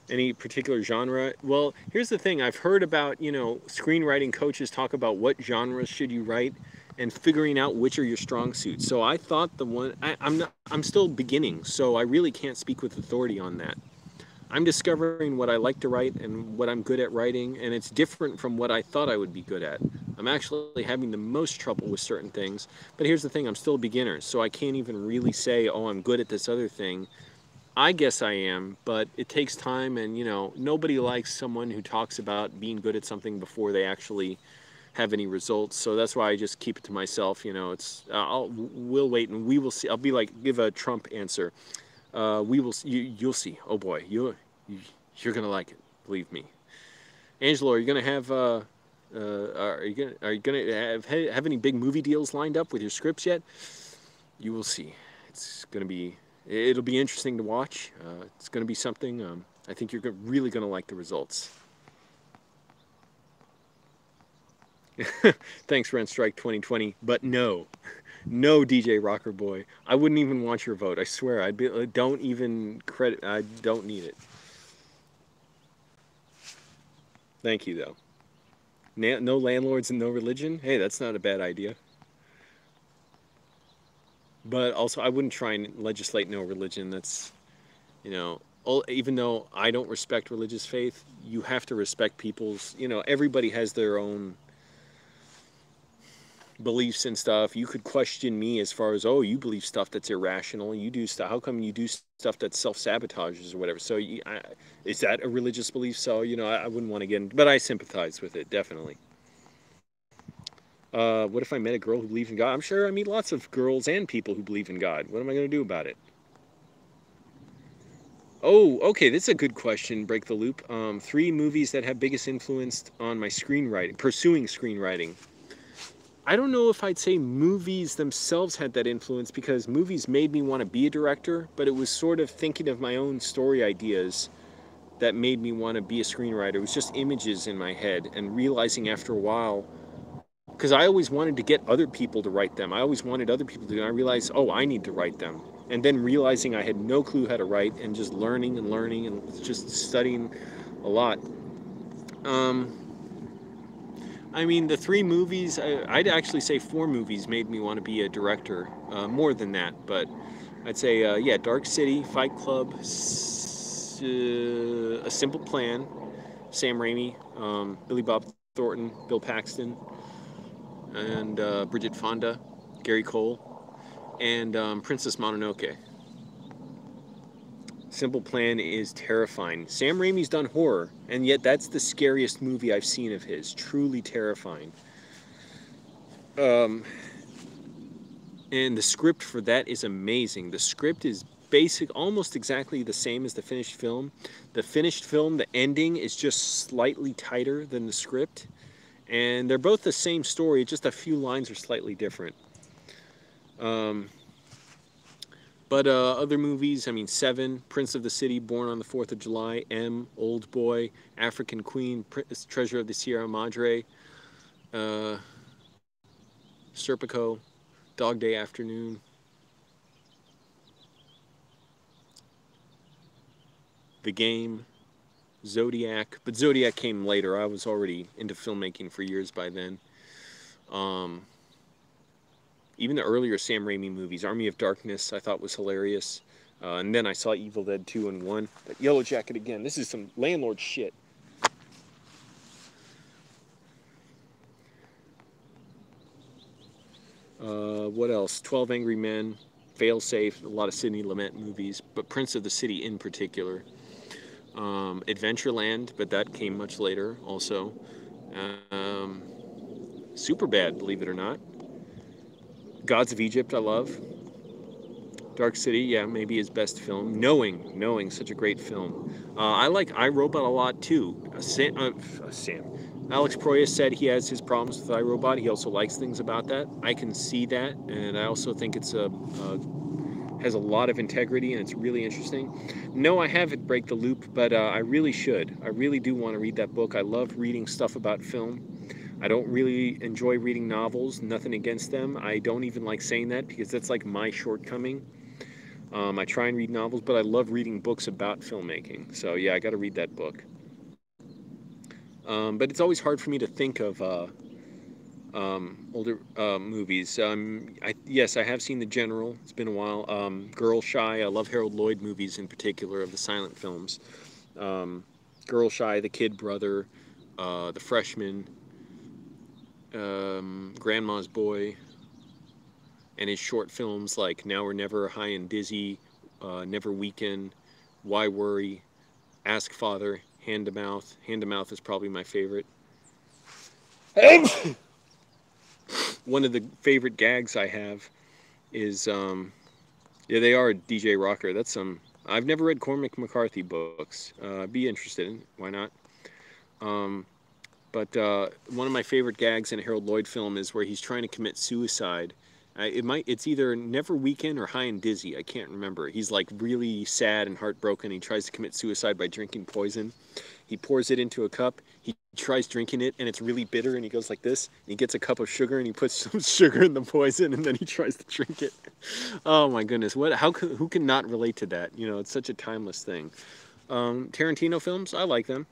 Any particular genre? Well, here's the thing. I've heard about, screenwriting coaches talk about what genres should you write and figuring out which are your strong suits. So I thought I'm still beginning, so I really can't speak with authority on that. I'm discovering what I like to write and what I'm good at writing, and it's different from what I thought I would be good at. I'm actually having the most trouble with certain things, but here's the thing, I'm still a beginner, so I can't even really say, oh, I'm good at this other thing. I guess I am, but it takes time, and nobody likes someone who talks about being good at something before they actually have any results. So that's why I just keep it to myself. We'll wait and we will see. I'll be like, give a Trump answer. We will. You'll see. Oh boy, you're gonna like it. Believe me. Angelo, are you gonna have? Are you gonna have any big movie deals lined up with your scripts yet? You will see. It's gonna be. It'll be interesting to watch. It's gonna be something. I think you're really gonna like the results. Thanks, Rent Strike 2020. But no, no, DJ Rocker Boy. I wouldn't even want your vote. I swear. I'd be. Don't even credit. I don't need it. Thank you, though. No landlords and no religion. Hey, that's not a bad idea. But also, I wouldn't try and legislate no religion. That's, even though I don't respect religious faith, you have to respect people's. Everybody has their own beliefs and stuff. You could question me as far as, oh, you believe stuff that's irrational. You do stuff. How come you do stuff that self-sabotages or whatever? So is that a religious belief? So, I wouldn't want to get in, but I sympathize with it, definitely. What if I met a girl who believed in God? I'm sure I meet lots of girls and people who believe in God. What am I going to do about it? Oh, okay, this is a good question, Break the Loop. 3 movies that have biggest influence on my screenwriting, pursuing screenwriting. I don't know if I'd say movies themselves had that influence because movies made me want to be a director, but it was sort of thinking of my own story ideas that made me want to be a screenwriter. It was just images in my head and realizing after a while, because I always wanted to get other people to write them. I always wanted other people to, and I realized, oh, I need to write them. And then realizing I had no clue how to write and just learning and just studying a lot. I mean, the 3 movies, I'd actually say 4 movies made me want to be a director. More than that, but I'd say, yeah, Dark City, Fight Club, A Simple Plan, Sam Raimi, Billy Bob Thornton, Bill Paxton, and Bridget Fonda, Gary Cole, and Princess Mononoke. Simple Plan is terrifying. Sam Raimi's done horror, and yet that's the scariest movie I've seen of his. Truly terrifying. And the script for that is amazing. The script is almost exactly the same as the finished film. The finished film, the ending is just slightly tighter than the script. And they're both the same story, just a few lines are slightly different. But other movies, I mean, Seven, Prince of the City, Born on the 4th of July, M, Old Boy, African Queen, Treasure of the Sierra Madre, Serpico, Dog Day Afternoon. The Game, Zodiac. But Zodiac came later. I was already into filmmaking for years by then. Even the earlier Sam Raimi movies, Army of Darkness, I thought was hilarious. And then I saw Evil Dead 2 and 1. But Yellow Jacket again. This is some landlord shit. What else? 12 Angry Men, Failsafe, a lot of Sidney Lumet movies, but Prince of the City in particular. Adventureland, but that came much later also. Superbad, believe it or not. Gods of Egypt, I love. Dark City, yeah, maybe his best film. Knowing, such a great film. I like iRobot a lot too. Sam. Alex Proyas said he has his problems with iRobot. He also likes things about that. I can see that, and I also think it's a has a lot of integrity, and it's really interesting. No, I haven't Break the Loop, but I really should. I really do want to read that book. I love reading stuff about film. I don't really enjoy reading novels, nothing against them. I don't even like saying that because that's like my shortcoming. I try and read novels, but I love reading books about filmmaking. So yeah, I got to read that book. But it's always hard for me to think of older movies. Yes, I have seen The General. It's been a while. Girl Shy. I love Harold Lloyd movies in particular of the silent films. Um, Girl Shy, The Kid Brother, The Freshman, Grandma's Boy, and his short films like Now or Never, High and Dizzy, Never Weaken, Why Worry, Ask Father, Hand to Mouth. Hand to Mouth is probably my favorite. One of the favorite gags I have is yeah, they are DJ Rocker. That's some. I've never read Cormac McCarthy books. I'd be interested in. Why not? Um, but one of my favorite gags in a Harold Lloyd film is where he's trying to commit suicide. It's either Never Weaken or High and Dizzy. I can't remember. He's like really sad and heartbroken. He tries to commit suicide by drinking poison. He pours it into a cup. He tries drinking it, and it's really bitter, and he goes like this. He gets a cup of sugar, and he puts some sugar in the poison, and then he tries to drink it. Oh my goodness! Who can not relate to that? You know, it's such a timeless thing. Tarantino films, I like them.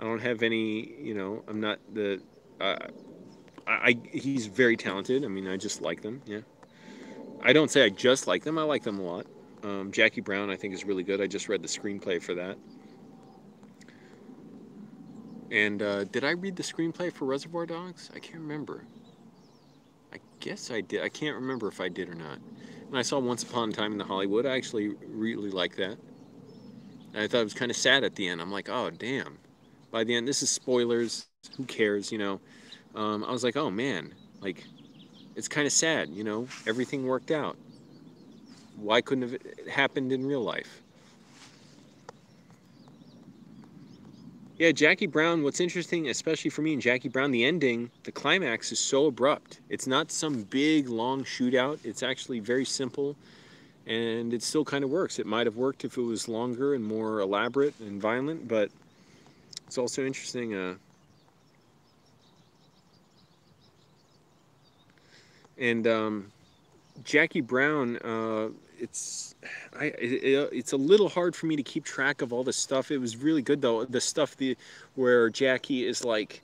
I don't have any. You know, I'm not the. He's very talented. I mean, I just like them. Yeah. I don't say I just like them. I like them a lot. Jackie Brown, I think, is really good. I just read the screenplay for that. And did I read the screenplay for Reservoir Dogs? I can't remember. I guess I did. I can't remember if I did or not. When I saw Once Upon a Time in the Hollywood, I actually really liked that. And I thought it was kind of sad at the end. I'm like, oh, damn. By the end, this is spoilers. Who cares, you know? I was like, oh, man. Like, it's kind of sad, you know? Everything worked out. Why couldn't it happened in real life? Yeah, Jackie Brown, what's interesting, especially for me in Jackie Brown, the ending, the climax is so abrupt. It's not some big, long shootout. It's actually very simple, and it still kind of works. It might have worked if it was longer and more elaborate and violent, but it's also interesting. And Jackie Brown, it's a little hard for me to keep track of all this stuff. It was really good though. The stuff where Jackie is like,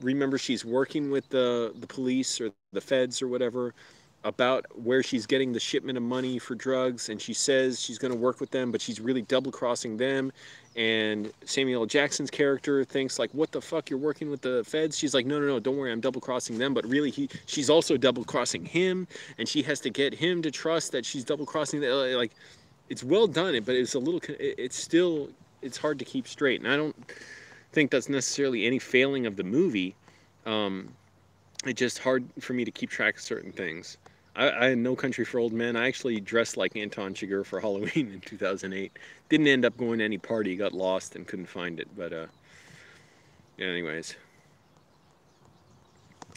remember she's working with the police or the feds or whatever about where she's getting the shipment of money for drugs, and she says she's going to work with them, but she's really double crossing them. And Samuel L. Jackson's character thinks like, what the fuck, you're working with the feds? She's like, no, don't worry, I'm double crossing them. But really she's also double crossing him, and she has to get him to trust that she's double crossing. Like, it's well done, but it's a little, it's still, it's hard to keep straight. And I don't think that's necessarily any failing of the movie. It's just hard for me to keep track of certain things. I had No Country for Old Men. I actually dressed like Anton Chigurh for Halloween in 2008. Didn't end up going to any party. Got lost and couldn't find it. But yeah, anyways.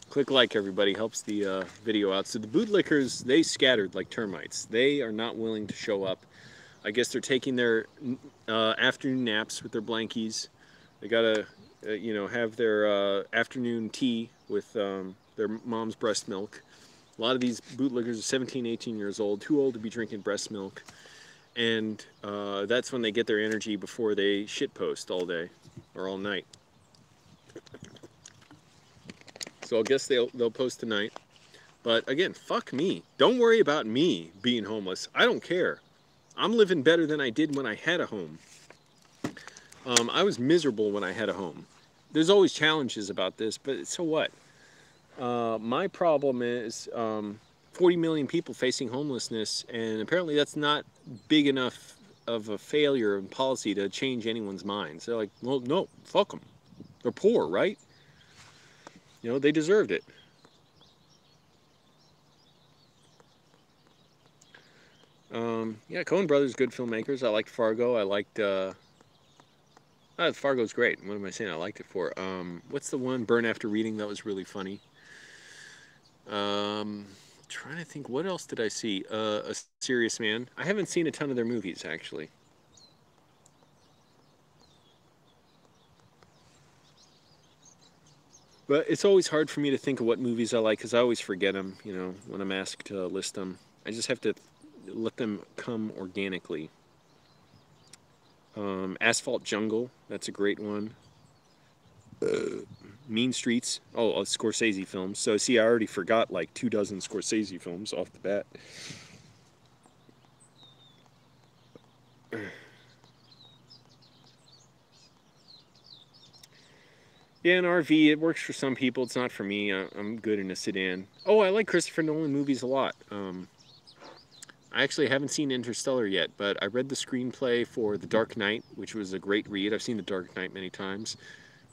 Click like, everybody. Helps the video out. So the bootlickers, they scattered like termites. They are not willing to show up. I guess they're taking their afternoon naps with their blankies. They gotta, you know, have their afternoon tea with their mom's breast milk. A lot of these bootlickers are 17, 18 years old, too old to be drinking breast milk. And that's when they get their energy before they shitpost all day or all night. So I guess they'll post tonight. But again, fuck me. Don't worry about me being homeless. I don't care. I'm living better than I did when I had a home. I was miserable when I had a home. There's always challenges about this, but so what? My problem is 40 million people facing homelessness, and apparently that's not big enough of a failure in policy to change anyone's minds. They're like, well, no, fuck them. They're poor, right? You know, they deserved it. Yeah, Coen Brothers, good filmmakers. I liked Fargo. I liked... Fargo's great. What am I saying? I liked it for. What's the one? Burn After Reading. That was really funny. Trying to think, what else did I see? A Serious Man. I haven't seen a ton of their movies, actually. But it's always hard for me to think of what movies I like because I always forget them, when I'm asked to list them. I just have to let them come organically. Asphalt Jungle, that's a great one. Mean Streets, oh, a Scorsese film. So, see, I already forgot like 2 dozen Scorsese films off the bat. Yeah, an RV, it works for some people. It's not for me. I'm good in a sedan. Oh, I like Christopher Nolan movies a lot. I actually haven't seen Interstellar yet, but I read the screenplay for The Dark Knight, which was a great read. I've seen The Dark Knight many times.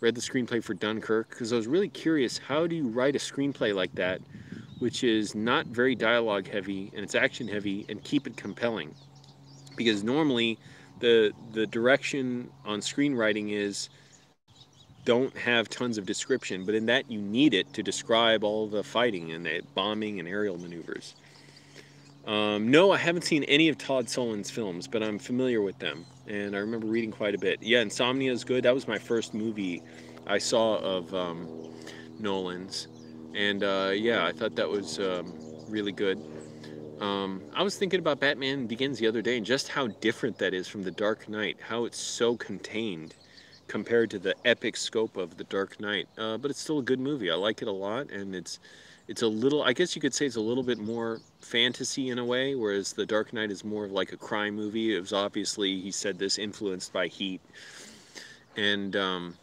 Read the screenplay for Dunkirk because I was really curious, how do you write a screenplay like that, which is not very dialogue heavy and it's action heavy, and keep it compelling? Because normally the direction on screenwriting is don't have tons of description, but in that you need it to describe all the fighting and the bombing and aerial maneuvers. No, I haven't seen any of Todd Solondz films, but I'm familiar with them, and I remember reading quite a bit. Yeah, Insomnia is good. That was my first movie I saw of Nolan's, and yeah, I thought that was really good. I was thinking about Batman Begins the other day, and just how different that is from The Dark Knight. How it's so contained compared to the epic scope of The Dark Knight. But it's still a good movie. I like it a lot, and it's a little, I guess you could say it's a little bit more fantasy in a way, whereas The Dark Knight is more of like a crime movie. It was obviously, he said this, influenced by Heat, and it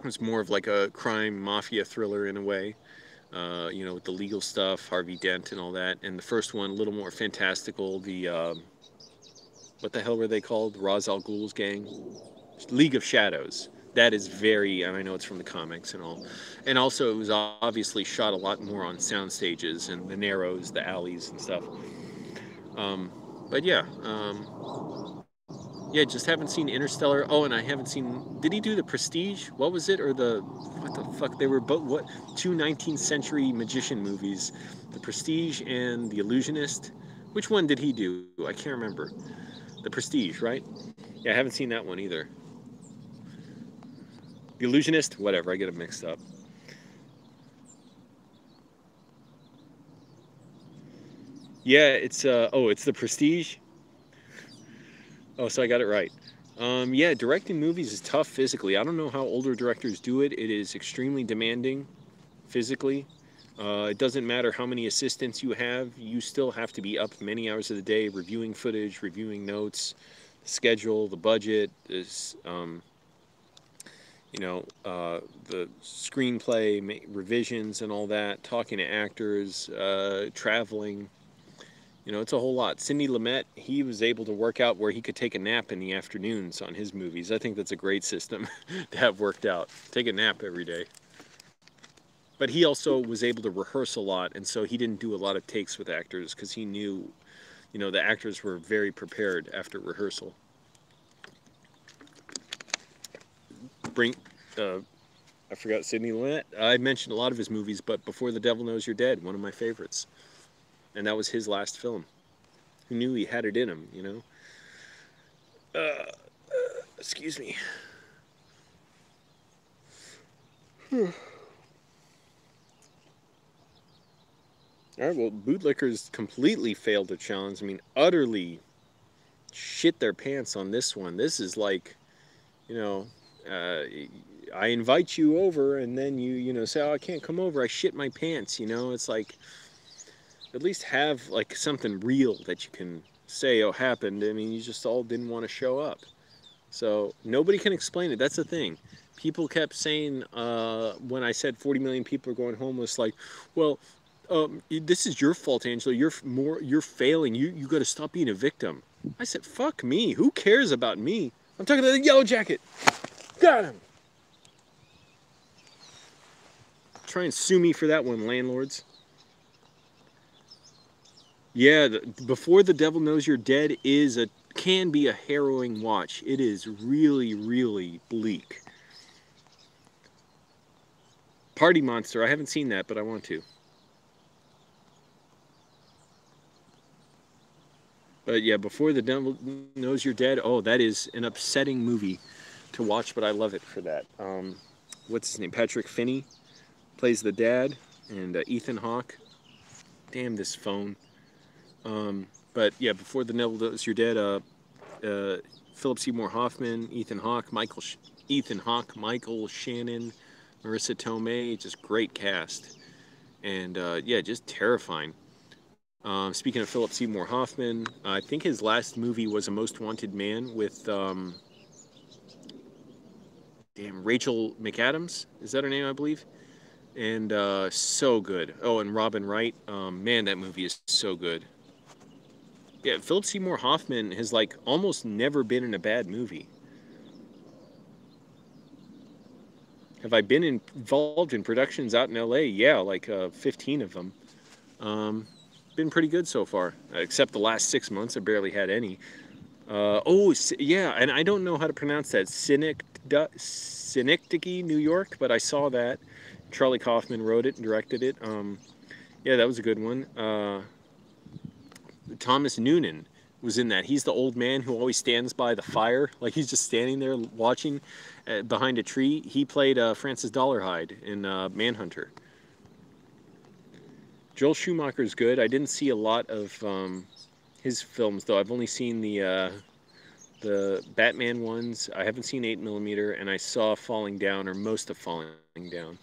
was more of like a crime mafia thriller in a way. With the legal stuff, Harvey Dent and all that. And the first one, a little more fantastical. The what the hell were they called? Ra's al Ghul's gang, League of Shadows. That is very, and I know it's from the comics and all. And also, it was obviously shot a lot more on sound stages and the narrows, the alleys and stuff. Um, but yeah, yeah, just haven't seen Interstellar. Oh, and I haven't seen. Did he do the Prestige? What was it? Or the what the fuck? They were both what, two 19th century magician movies, The Prestige and The Illusionist. Which one did he do? I can't remember. The Prestige, right? Yeah, I haven't seen that one either. The Illusionist, whatever. I get them mixed up. Yeah, it's The Prestige. Oh, so I got it right. Yeah, directing movies is tough physically. I don't know how older directors do it. It is extremely demanding physically. It doesn't matter how many assistants you have, you still have to be up many hours of the day reviewing footage, reviewing notes, the schedule, the budget, the screenplay revisions and all that, talking to actors, traveling. It's a whole lot. Sidney Lumet, he was able to work out where he could take a nap in the afternoons on his movies. I think that's a great system to have worked out. Take a nap every day. But he also was able to rehearse a lot, and so he didn't do a lot of takes with actors because he knew, the actors were very prepared after rehearsal. Bring, I forgot Sidney Lumet. I mentioned a lot of his movies, but Before the Devil Knows You're Dead, one of my favorites, and that was his last film. Who knew he had it in him? Excuse me. All right, well, Bootlickers completely failed the challenge. I mean, utterly shit their pants on this one. This is like, you know, uh, I invite you over, and then you say, "Oh, I can't come over. I shit my pants." It's like, at least have like something real that you can say, "Oh, happened." I mean, you just all didn't want to show up, so nobody can explain it. That's the thing. People kept saying when I said 40 million people are going homeless, like, well, this is your fault, Angelo. You're failing. You got to stop being a victim. I said, fuck me. Who cares about me? I'm talking about the yellow jacket. Got him. Try and sue me for that one, landlords. Yeah, Before the Devil Knows You're Dead can be a harrowing watch. It is really, really bleak. Party Monster. I haven't seen that, but I want to. But yeah, Before the Devil Knows You're Dead. Oh, that is an upsetting movie to watch, but I love it for that. What's his name? Patrick Finney plays the dad, and Ethan Hawke. Damn this phone. But yeah, Before the Devil Knows You're Dead. Philip Seymour Hoffman, Ethan Hawke, Michael Shannon, Marissa Tomei. Just great cast, and yeah, just terrifying. Speaking of Philip Seymour Hoffman, I think his last movie was A Most Wanted Man with Rachel McAdams. Is that her name? I believe. And so good. Oh, and Robin Wright. Man, that movie is so good. Yeah, Philip Seymour Hoffman has like almost never been in a bad movie. Have I been involved in productions out in LA? Yeah, like 15 of them. Been pretty good so far, except the last 6 months. I barely had any. Yeah, and I don't know how to pronounce that. Synecdoche, New York, but I saw that. Charlie Kaufman wrote it and directed it. Yeah, that was a good one. Thomas Noonan was in that. He's the old man who always stands by the fire, like he's just standing there watching behind a tree. He played Francis Dollarhide in Manhunter. Joel Schumacher's good. I didn't see a lot of his films though. I've only seen the Batman ones. I haven't seen 8mm, and I saw Falling Down, or most of Falling Down.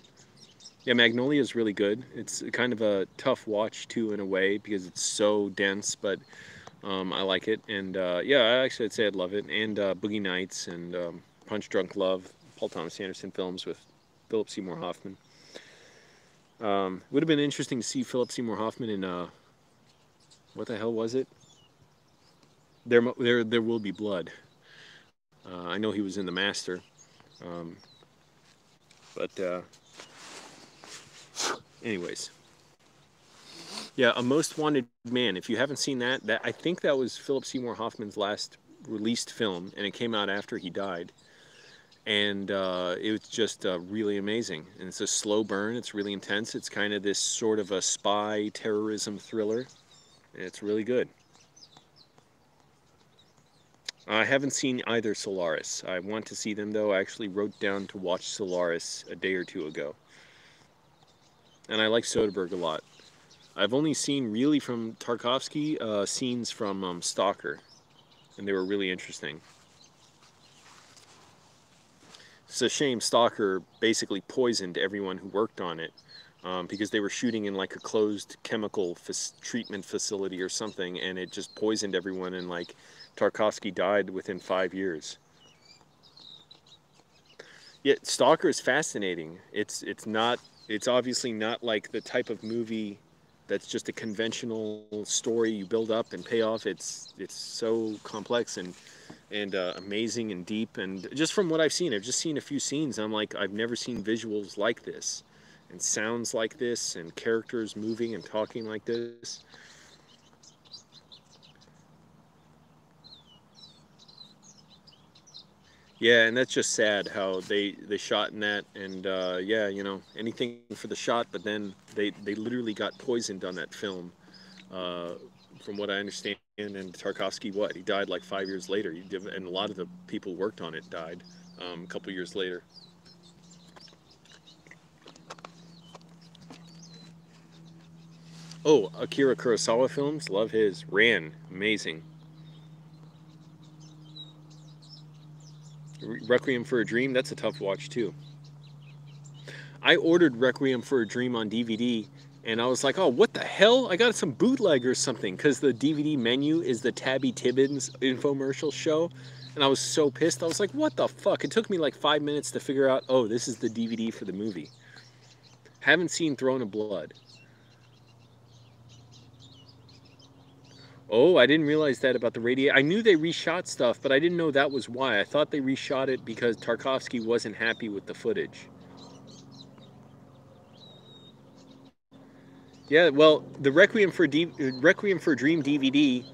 Yeah, Magnolia is really good. It's kind of a tough watch too in a way because it's so dense, but I like it. And yeah, I'd say I'd love it. And Boogie Nights and Punch Drunk Love, Paul Thomas Anderson films with Philip Seymour Hoffman. Would have been interesting to see Philip Seymour Hoffman in what the hell was it? There Will Be Blood. I know he was in The Master, but anyways, yeah, A Most Wanted Man. If you haven't seen that I think that was Philip Seymour Hoffman's last released film, and it came out after he died. And it was just really amazing. And it's a slow burn. It's really intense. It's kind of this sort of a spy terrorism thriller. And it's really good. I haven't seen either Solaris. I want to see them, though. I actually wrote down to watch Solaris a day or two ago. And I like Soderbergh a lot. I've only seen, really, from Tarkovsky, scenes from Stalker. And they were really interesting. It's a shame Stalker basically poisoned everyone who worked on it because they were shooting in like a closed chemical treatment facility or something, and it just poisoned everyone, and like Tarkovsky died within 5 years. Yeah, Stalker is fascinating. It's obviously not like the type of movie that's just a conventional story you build up and pay off. It's so complex and amazing and deep. And just from what I've just seen a few scenes. I'm like, I've never seen visuals like this, and sounds like this, and characters moving and talking like this. Yeah, and that's just sad how they shot in that, and yeah, you know, anything for the shot, but then they literally got poisoned on that film, from what I understand. And Tarkovsky, he died like 5 years later, and a lot of the people who worked on it died a couple years later. Oh, Akira Kurosawa films, love his. Ran, amazing. Requiem for a Dream, that's a tough watch too. I ordered Requiem for a Dream on DVD, and I was like, oh, what the hell? I got some bootleg or something, because the DVD menu is the Tabby Tibbins infomercial show, and I was so pissed. I was like, what the fuck? It took me like 5 minutes to figure out, oh, this is the DVD for the movie. Haven't seen Throne of Blood. Oh, I didn't realize that about the radiator. I knew they reshot stuff, but I didn't know that was why. I thought they reshot it because Tarkovsky wasn't happy with the footage. Yeah, well, the Requiem for a Dream DVD,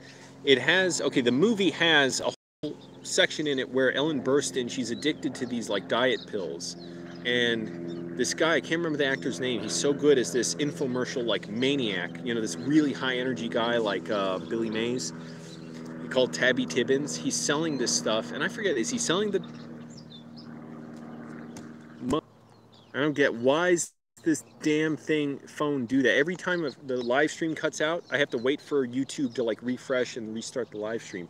it has, okay, the movie has a whole section in it where Ellen Burstyn, she's addicted to these like diet pills, and this guy, I can't remember the actor's name, he's so good as this infomercial like maniac, you know, this really high energy guy like Billy Mays. called Tabby Tibbins. He's selling this stuff, and I forget, is he selling the... I don't get, why is this damn phone do that? Every time the live stream cuts out, I have to wait for YouTube to like refresh and restart the live stream.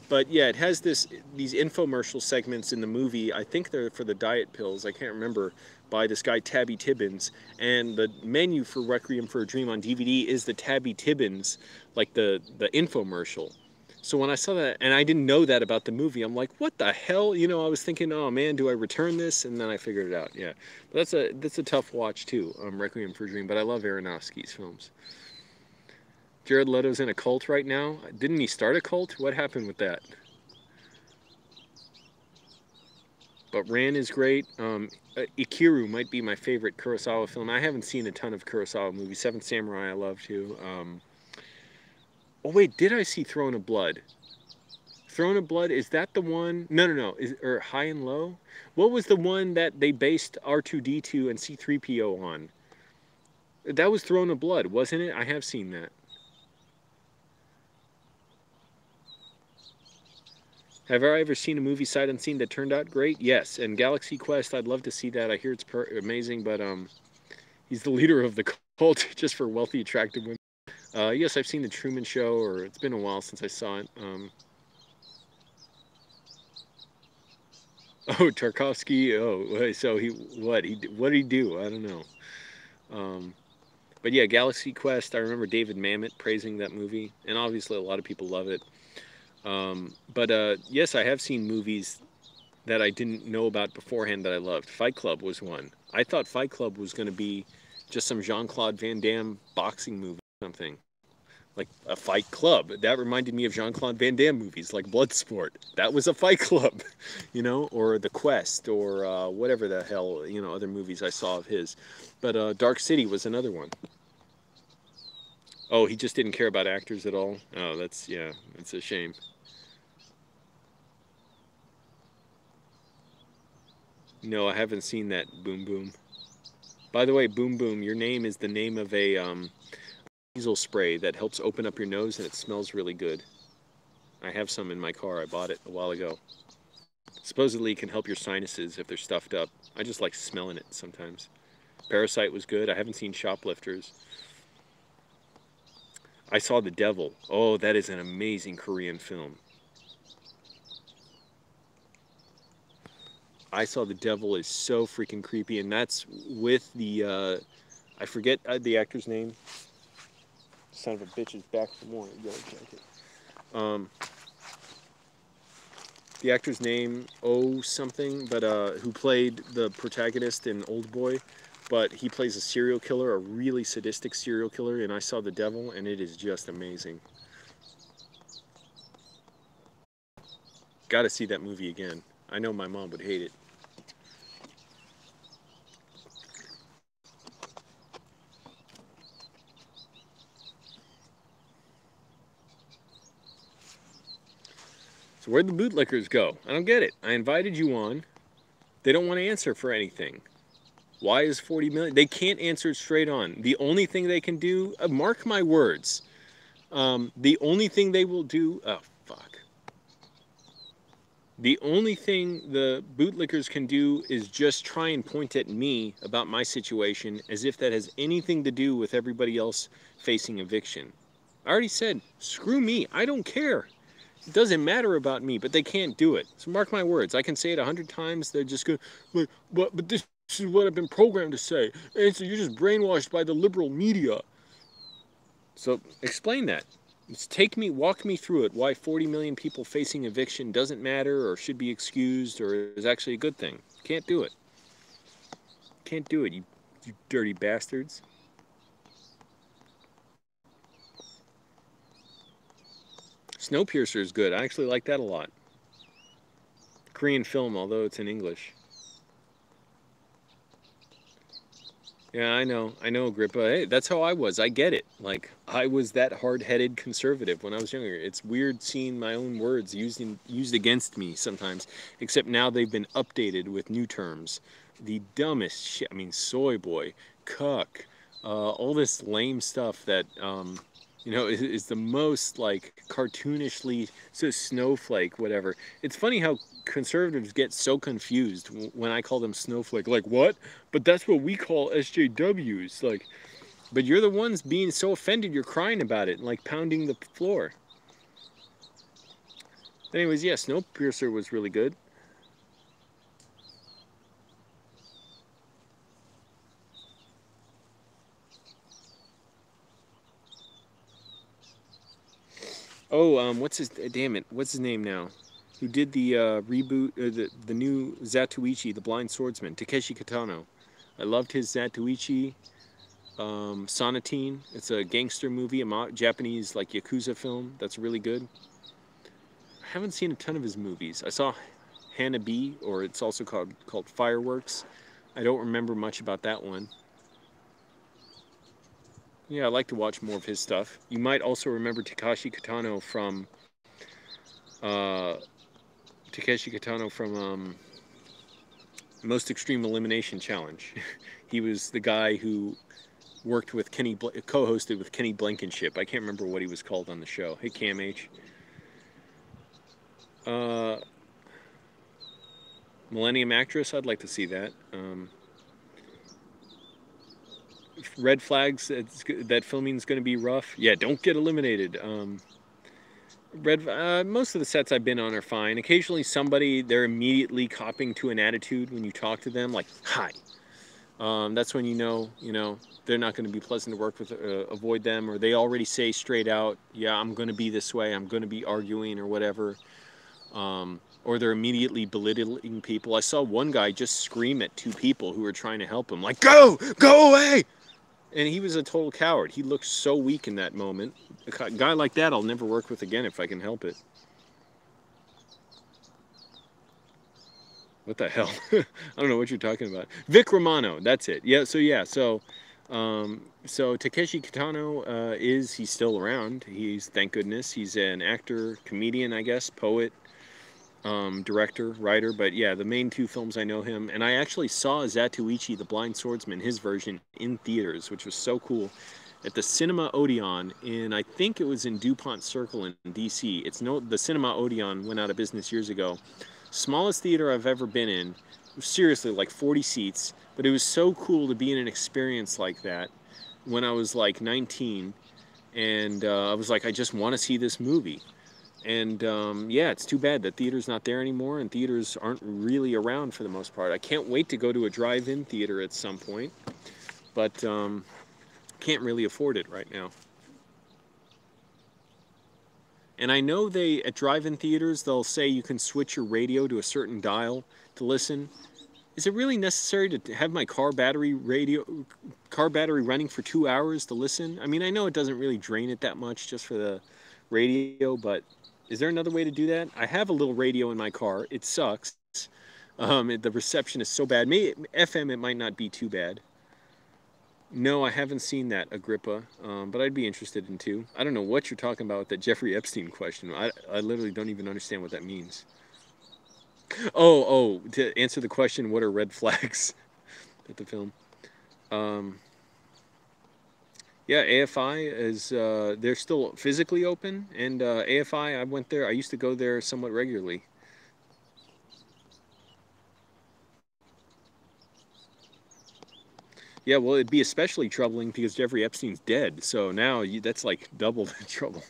But yeah, it has these infomercial segments in the movie. I think they're for the diet pills. I can't remember, by this guy Tabby Tibbins. And the menu for Requiem for a Dream on DVD is the Tabby Tibbins, like the infomercial. So when I saw that, and I didn't know that about the movie, I'm like, what the hell? You know, I was thinking, oh man, do I return this? And then I figured it out. Yeah, but that's a tough watch too, Requiem for a Dream. But I love Aronofsky's films. Jared Leto's in a cult right now. Didn't he start a cult? What happened with that? But Ran is great. Ikiru might be my favorite Kurosawa film. I haven't seen a ton of Kurosawa movies. Seven Samurai I love too. Oh wait, did I see Throne of Blood? Throne of Blood, is that the one? No. Or High and Low? What was the one that they based R2-D2 and C-3PO on? That was Throne of Blood, wasn't it? I have seen that. Have I ever seen a movie sight unseen that turned out great? Yes, and Galaxy Quest, I'd love to see that. I hear it's amazing, but he's the leader of the cult just for wealthy, attractive women. Yes, I've seen The Truman Show, or it's been a while since I saw it. Oh, Tarkovsky. Oh, so what did he do? I don't know. But yeah, Galaxy Quest. I remember David Mamet praising that movie, and obviously a lot of people love it. But yes, I have seen movies that I didn't know about beforehand that I loved. Fight Club was one. I thought Fight Club was going to be just some Jean-Claude Van Damme boxing movie or something. Like a Fight Club. That reminded me of Jean-Claude Van Damme movies, like Bloodsport. That was a Fight Club, you know, or The Quest, or whatever the hell, you know, other movies I saw of his. But Dark City was another one. Oh, he just didn't care about actors at all? Oh, that's a shame. No, I haven't seen that, Boom Boom. By the way, Boom Boom, your name is the name of a nasal spray that helps open up your nose and it smells really good. I have some in my car. I bought it a while ago. Supposedly it can help your sinuses if they're stuffed up. I just like smelling it sometimes. Parasite was good. I haven't seen Shoplifters. I saw The Devil. Oh, that is an amazing Korean film. I Saw the Devil is so freaking creepy, and that's with the, I forget the actor's name. Son of a bitch is back for more. You gotta check it. The actor's name, something, but who played the protagonist in Old Boy, but he plays a serial killer, a really sadistic serial killer, and I Saw the Devil, and it is just amazing. Gotta see that movie again. I know my mom would hate it. So where'd the bootlickers go? I don't get it. I invited you on. They don't want to answer for anything. Why is 40 million? They can't answer it straight on. The only thing they can do, mark my words, the only thing they will do, oh, fuck. The only thing the bootlickers can do is just try and point at me about my situation as if that has anything to do with everybody else facing eviction. I already said, screw me, I don't care. It doesn't matter about me, but they can't do it. So mark my words, I can say it 100 times, they're just going, but this is what I've been programmed to say. And so you're just brainwashed by the liberal media. So explain that. Walk me through it, why 40 million people facing eviction doesn't matter or should be excused or is actually a good thing. Can't do it. Can't do it, you dirty bastards. Snowpiercer is good. I actually like that a lot. Korean film, although it's in English. Yeah, I know, Agrippa. Hey, that's how I was. I get it. Like, I was that hard-headed conservative when I was younger. It's weird seeing my own words used against me sometimes, except now they've been updated with new terms. The dumbest shit. I mean, soy boy, cuck, all this lame stuff that, you know, is the most like cartoonishly so snowflake, whatever. It's funny how conservatives get so confused when I call them snowflake. Like, what? But that's what we call SJWs. Like, but you're the ones being so offended you're crying about it and like pounding the floor. Anyways, yeah, Snowpiercer was really good. Oh, what's his? Damn it, what's his name now? Who did the reboot, the new Zatoichi, the Blind Swordsman? Takeshi Kitano. I loved his Zatoichi. Sonatine. It's a gangster movie, a Japanese like yakuza film. That's really good. I haven't seen a ton of his movies. I saw Hanabi, or it's also called Fireworks. I don't remember much about that one. Yeah, I like to watch more of his stuff. You might also remember uh, Takeshi Kitano from Most Extreme Elimination Challenge. He was the guy who worked with co-hosted with Kenny Blankenship. I can't remember what he was called on the show. Hey, Cam H. Millennium Actress, I'd like to see that. Red Flags, that filming's going to be rough. Yeah, don't get eliminated. Most of the sets I've been on are fine. Occasionally somebody, they're immediately copying to an attitude when you talk to them, like, hi. That's when you know, they're not going to be pleasant to work with, avoid them, or they already say straight out, yeah, I'm going to be this way, I'm going to be arguing or whatever. Or they're immediately belittling people. I saw one guy just scream at two people who were trying to help him, like, go away! And he was a total coward. He looked so weak in that moment. A guy like that I'll never work with again if I can help it. What the hell? I don't know what you're talking about. Vic Romano, that's it. Yeah, so Takeshi Kitano, he's still around. Thank goodness, he's an actor, comedian, I guess, poet, director, writer. But yeah, the main two films I know him. And I actually saw Zatoichi, the Blind Swordsman, his version in theaters, which was so cool, at the Cinema Odeon I think it was in DuPont Circle in DC. The Cinema Odeon went out of business years ago. Smallest theater I've ever been in. Seriously, like 40 seats. But it was so cool to be in an experience like that when I was like 19. And I was like, I just want to see this movie. And yeah, it's too bad that theater's not there anymore, and theaters aren't really around for the most part. I can't wait to go to a drive-in theater at some point, but can't really afford it right now. And I know at drive-in theaters, they'll say you can switch your radio to a certain dial to listen. Is it really necessary to have my car battery running for 2 hours to listen? I mean, I know it doesn't really drain it that much just for the radio, but is there another way to do that? I have a little radio in my car. It sucks. The reception is so bad. Maybe FM, it might not be too bad. No, I haven't seen that, Agrippa, but I'd be interested in too. I don't know what you're talking about with that Jeffrey Epstein question. I literally don't even understand what that means. Oh, to answer the question, what are red flags at the film? Yeah, AFI is, they're still physically open, and AFI, I used to go there somewhat regularly. Yeah, well, it'd be especially troubling because Jeffrey Epstein's dead, so now that's like double the trouble.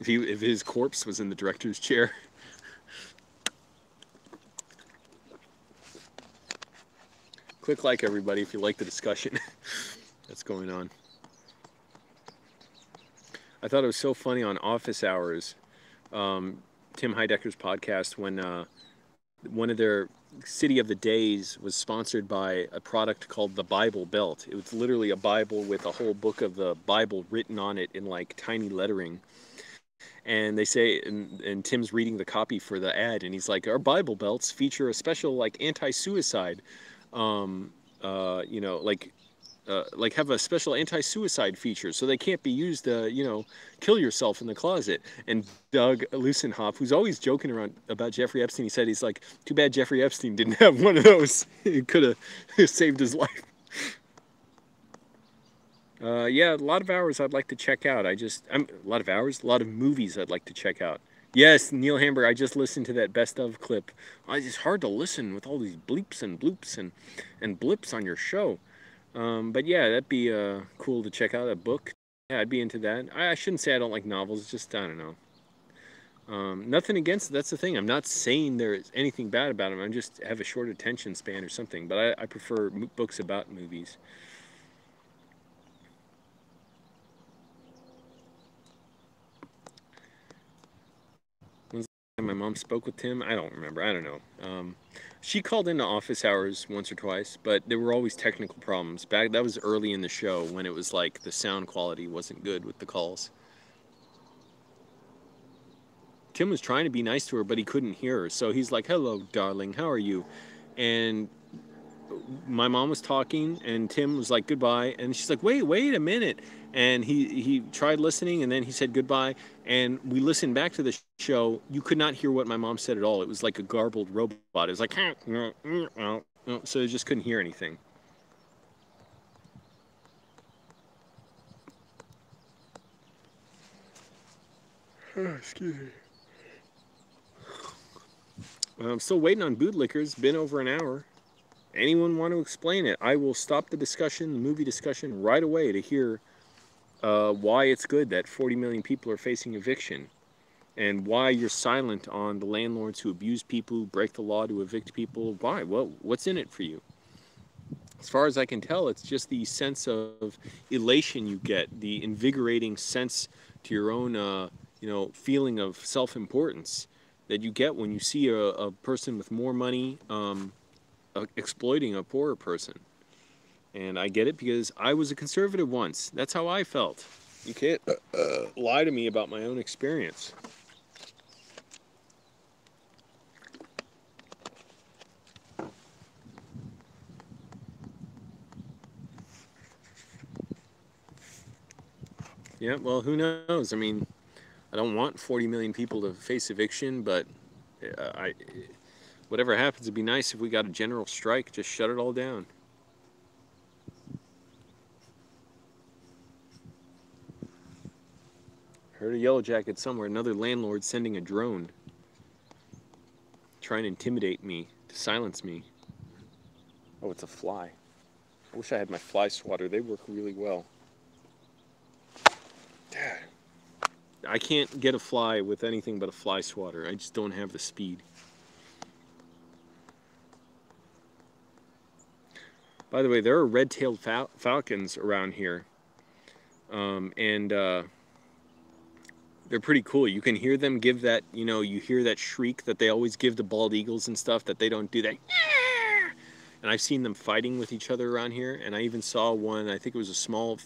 If his corpse was in the director's chair. Click like, everybody, if you like the discussion that's going on. I thought it was so funny on Office Hours, Tim Heidecker's podcast, when one of their City of the Days was sponsored by a product called the Bible Belt. It was literally a Bible with a whole book of the Bible written on it in like tiny lettering. And they say, and Tim's reading the copy for the ad, and he's like, our Bible belts feature a special like anti-suicide, like have a special anti-suicide feature, so they can't be used to, kill yourself in the closet. And Doug Lusenhoff, who's always joking around about Jeffrey Epstein, he said, he's like, too bad Jeffrey Epstein didn't have one of those. It could have saved his life. Yeah, a lot of hours I'd like to check out. A lot of hours, a lot of movies I'd like to check out. Yes, Neil Hamburg. I just listened to that best of clip. It's hard to listen with all these bleeps and bloops and blips on your show. But yeah, that'd be cool to check out a book. Yeah, I'd be into that. I shouldn't say I don't like novels. It's just I don't know. Nothing against it. That's the thing. I'm not saying there's anything bad about them. I just have a short attention span or something. But I prefer books about movies. When's the last time my mom spoke with Tim? I don't remember. I don't know. She called into office hours once or twice, but there were always technical problems. That was early in the show when it was like the sound quality wasn't good with the calls. Tim was trying to be nice to her, but he couldn't hear her. So he's like, "Hello, darling. How are you?" And my mom was talking, and Tim was like, "Goodbye." And she's like, "Wait a minute." And he tried listening, and then he said goodbye. And we listened back to the show. You could not hear what my mom said at all. It was like a garbled robot. It was like, so you just couldn't hear anything. Excuse me. I'm still waiting on Bootlickers. Been over an hour. Anyone want to explain it? I will stop the discussion, the movie discussion, right away to hear why it's good that 40 million people are facing eviction, and why you're silent on the landlords who abuse people, who break the law to evict people. Why? What's in it for you? As far as I can tell, it's just the sense of elation you get, the invigorating sense to your own, feeling of self-importance that you get when you see a person with more money exploiting a poorer person. And I get it because I was a conservative once. That's how I felt. You can't lie to me about my own experience. Yeah, well, who knows? I mean, I don't want 40 million people to face eviction, but whatever happens, it'd be nice if we got a general strike. Just shut it all down. Heard a yellow jacket somewhere. Another landlord sending a drone, trying to intimidate me, to silence me. Oh, it's a fly. I wish I had my fly swatter. They work really well. I can't get a fly with anything but a fly swatter. I just don't have the speed. By the way, there are red-tailed falcons around here. And they're pretty cool. You can hear them give that, you hear that shriek that they always give to bald eagles and stuff, that they don't do that. And I've seen them fighting with each other around here. And I even saw one, I think it was a small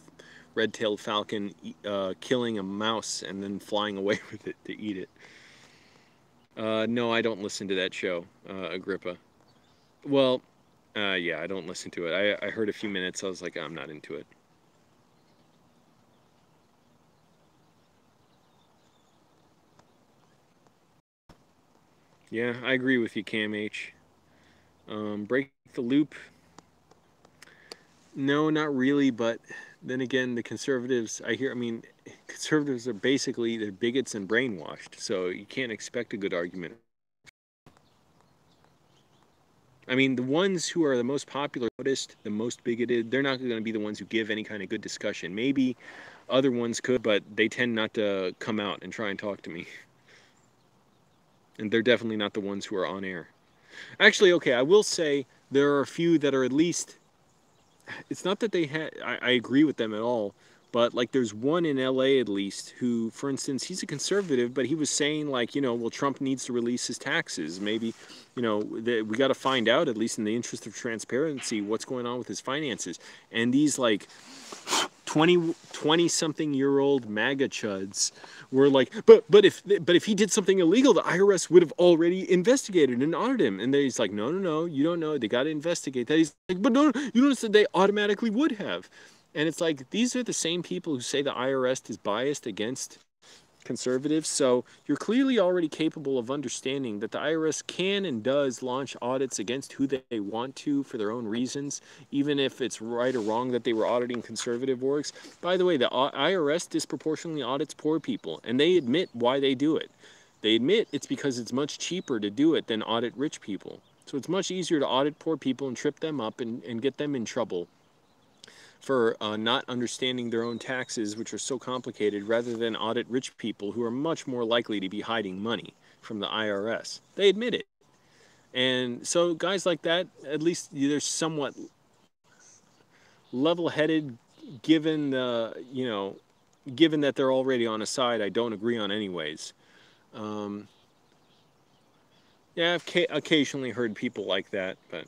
red-tailed falcon killing a mouse and then flying away with it to eat it. No, I don't listen to that show, Agrippa. Well, yeah, I don't listen to it. I heard a few minutes. I was like, I'm not into it. Yeah, I agree with you, Cam H. Break the loop. No, not really, but then again, the conservatives, conservatives are basically, they're bigots and brainwashed, so you can't expect a good argument. I mean, the ones who are the most popular, the most bigoted, they're not going to be the ones who give any kind of good discussion. Maybe other ones could, but they tend not to come out and try and talk to me. And they're definitely not the ones who are on air. Actually, okay, I will say there are a few that are at least, it's not that they had, I agree with them at all, but like there's one in LA at least who, for instance, he's a conservative, but he was saying like, well, Trump needs to release his taxes. Maybe, we got to find out, at least in the interest of transparency, what's going on with his finances. And these like 20-something-year-old MAGA chuds were like, but if he did something illegal, the IRS would have already investigated and audited him. And he's like, no, you don't know. They got to investigate that. He's like, but no, you don't say they automatically would have. And it's like, these are the same people who say the IRS is biased against conservatives. So you're clearly already capable of understanding that the IRS can and does launch audits against who they want to for their own reasons, even if it's right or wrong that they were auditing conservative works. By the way, the IRS disproportionately audits poor people, and they admit why they do it. They admit it's because it's much cheaper to do it than audit rich people. So it's much easier to audit poor people and trip them up and get them in trouble for not understanding their own taxes, which are so complicated, rather than audit rich people who are much more likely to be hiding money from the IRS. They admit it. And so guys like that, at least they're somewhat level-headed, given the, you know, given that they're already on a side I don't agree on anyways. Yeah, I've occasionally heard people like that, but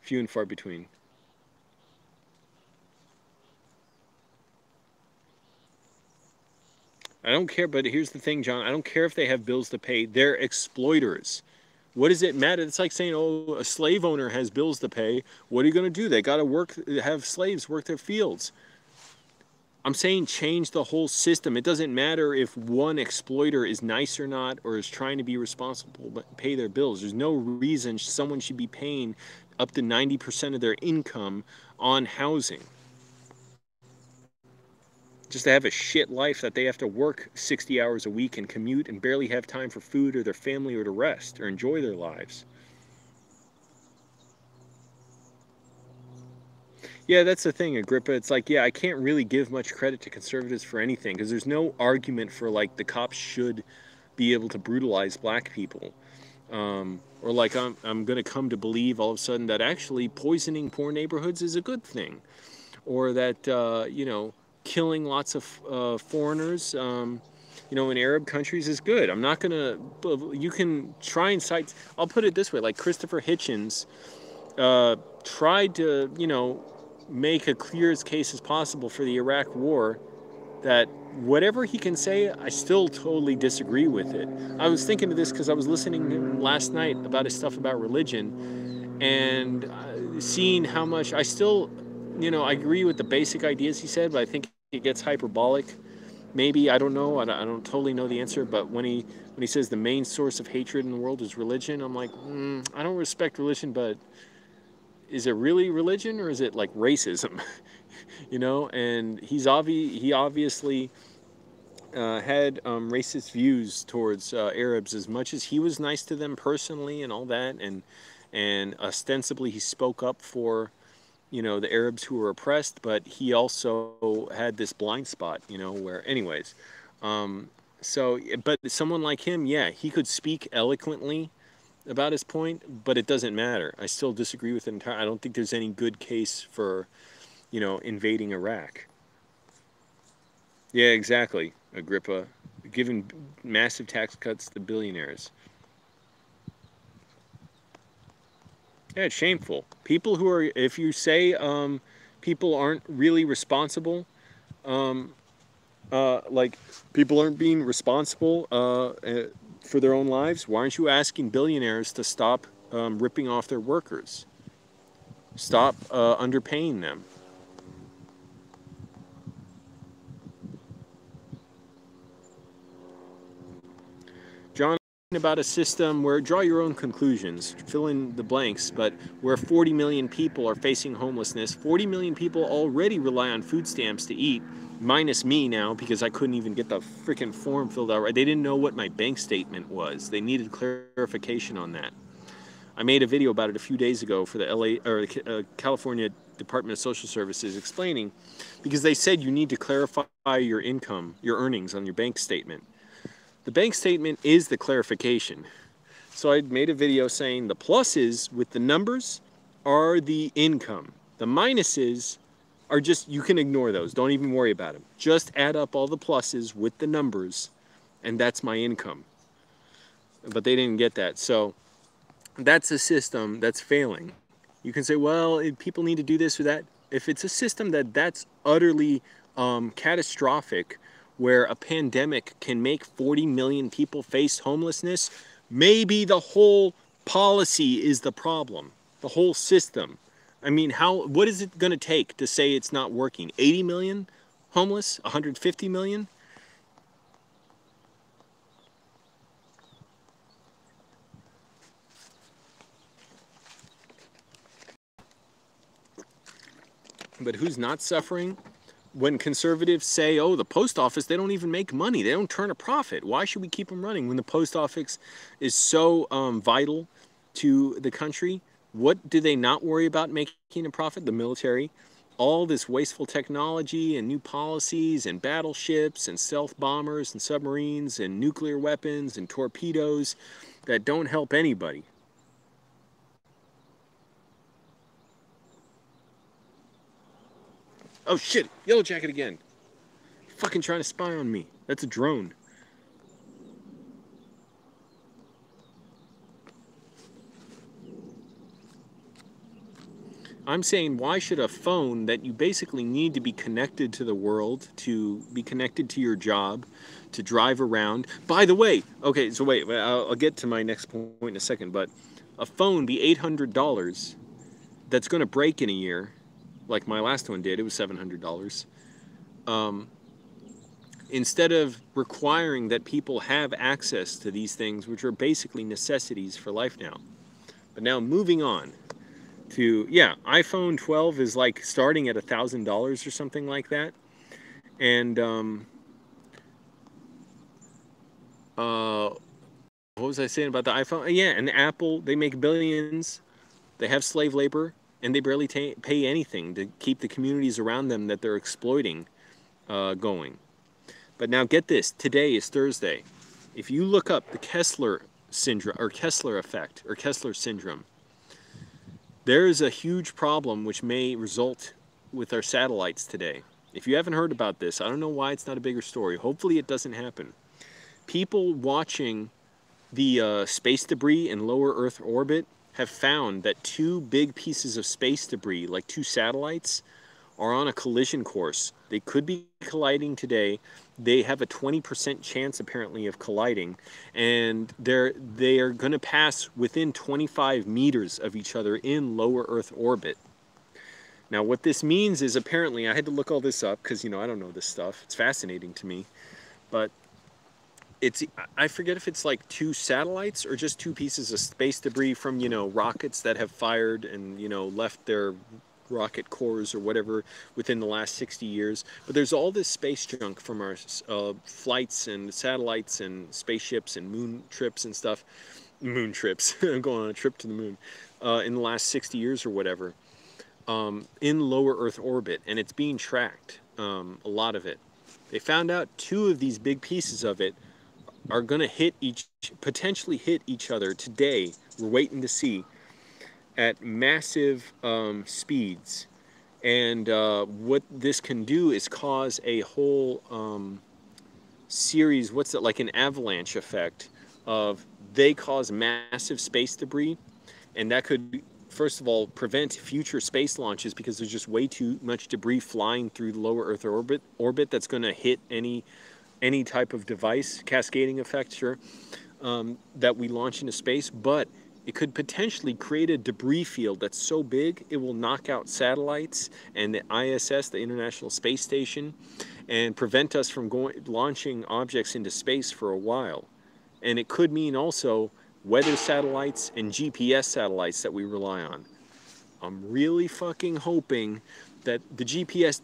few and far between. I don't care, but here's the thing, John. I don't care if they have bills to pay. They're exploiters. What does it matter? It's like saying, oh, a slave owner has bills to pay. What are you going to do? They got to work, have slaves work their fields. I'm saying change the whole system. It doesn't matter if one exploiter is nice or not, or is trying to be responsible but pay their bills. There's no reason someone should be paying up to 90% of their income on housing just to have a shit life that they have to work 60 hours a week and commute and barely have time for food or their family or to rest or enjoy their lives. Yeah, that's the thing, Agrippa. It's like, yeah, I can't really give much credit to conservatives for anything because there's no argument for like the cops should be able to brutalize black people. Or like I'm going to come to believe all of a sudden that actually poisoning poor neighborhoods is a good thing. Or that, you know, killing lots of foreigners, you know, in Arab countries is good. I'm not going to, you can try and cite, I'll put it this way, like Christopher Hitchens tried to, you know, make a clear as case as possible for the Iraq war, that whatever he can say, I still totally disagree with it. I was thinking of this because I was listening to him last night about his stuff about religion and seeing how much I still, you know, I agree with the basic ideas he said, but I think it gets hyperbolic. Maybe, I don't know, I don't totally know the answer, but when he says the main source of hatred in the world is religion, I'm like, I don't respect religion, but is it really religion or is it like racism? You know, and he obviously had racist views towards Arabs, as much as he was nice to them personally and all that, and ostensibly he spoke up for, you know, the Arabs who were oppressed, but he also had this blind spot, you know, where anyways, so, but someone like him, yeah, he could speak eloquently about his point, but it doesn't matter. I still disagree with it entirely. I don't think there's any good case for, you know, invading Iraq. Yeah, exactly, Agrippa. Giving massive tax cuts to billionaires. Yeah, it's shameful. People who are, if you say people aren't really responsible, like people aren't being responsible for their own lives, why aren't you asking billionaires to stop ripping off their workers? Stop underpaying them. John, about a system where, draw your own conclusions, fill in the blanks, but where 40 million people are facing homelessness, 40 million people already rely on food stamps to eat, minus me now because I couldn't even get the freaking form filled out right. They didn't know what my bank statement was. They needed clarification on that. I made a video about it a few days ago for the California Department of Social Services, explaining, because they said you need to clarify your income, your earnings on your bank statement. The bank statement is the clarification. So I made a video saying the pluses with the numbers are the income. The minuses are just, you can ignore those. Don't even worry about them. Just add up all the pluses with the numbers, and that's my income. But they didn't get that. So that's a system that's failing. You can say, well, people need to do this or that. If it's a system that's utterly catastrophic, where a pandemic can make 40 million people face homelessness, maybe the whole policy is the problem, the whole system. I mean, what is it going to take to say it's not working? 80 million homeless? 150 million? But who's not suffering? When conservatives say, oh, the post office, they don't even make money. They don't turn a profit. Why should we keep them running when the post office is so vital to the country? What do they not worry about making a profit? The military. All this wasteful technology and new policies and battleships and stealth bombers and submarines and nuclear weapons and torpedoes that don't help anybody. Oh shit, Yellow Jacket again. Fucking trying to spy on me. That's a drone. I'm saying, why should a phone that you basically need to be connected to the world, to be connected to your job, to drive around. By the way, okay, so wait, I'll get to my next point in a second, but a phone be $800 that's going to break in a year, like my last one did, it was $700. Instead of requiring that people have access to these things, which are basically necessities for life now. But now moving on to, yeah, iPhone 12 is like starting at $1,000 or something like that. And what was I saying about the iPhone? Yeah, and Apple, they make billions. They have slave labor, and they barely pay anything to keep the communities around them that they're exploiting going. But now get this, today is Thursday. If you look up the Kessler syndrome, or Kessler effect, or Kessler syndrome, there is a huge problem which may result with our satellites today. If you haven't heard about this, I don't know why it's not a bigger story. Hopefully it doesn't happen. People watching the space debris in lower Earth orbit have found that two big pieces of space debris, like two satellites, are on a collision course. They could be colliding today. They have a 20% chance apparently of colliding, and they are going to pass within 25 meters of each other in lower Earth orbit. Now what this means is, apparently, I had to look all this up because, you know, I don't know this stuff. It's fascinating to me. But it's, I forget if it's like two satellites or just two pieces of space debris from, you know, rockets that have fired and, you know, left their rocket cores or whatever within the last 60 years. But there's all this space junk from our flights and satellites and spaceships and moon trips and stuff. Moon trips. I'm going on a trip to the moon in the last 60 years or whatever, in lower Earth orbit, and it's being tracked, a lot of it. They found out two of these big pieces of it are going to potentially hit each other today. We're waiting to see, at massive speeds. And what this can do is cause a whole series, what's it, like an avalanche effect of, they cause massive space debris, and that could, first of all, prevent future space launches because there's just way too much debris flying through the lower Earth orbit that's going to hit any type of device, cascading effect, sure, that we launch into space. But it could potentially create a debris field that's so big it will knock out satellites and the ISS, the International Space Station, and prevent us from launching objects into space for a while. And it could mean also weather satellites and GPS satellites that we rely on. I'm really fucking hoping that the GPS...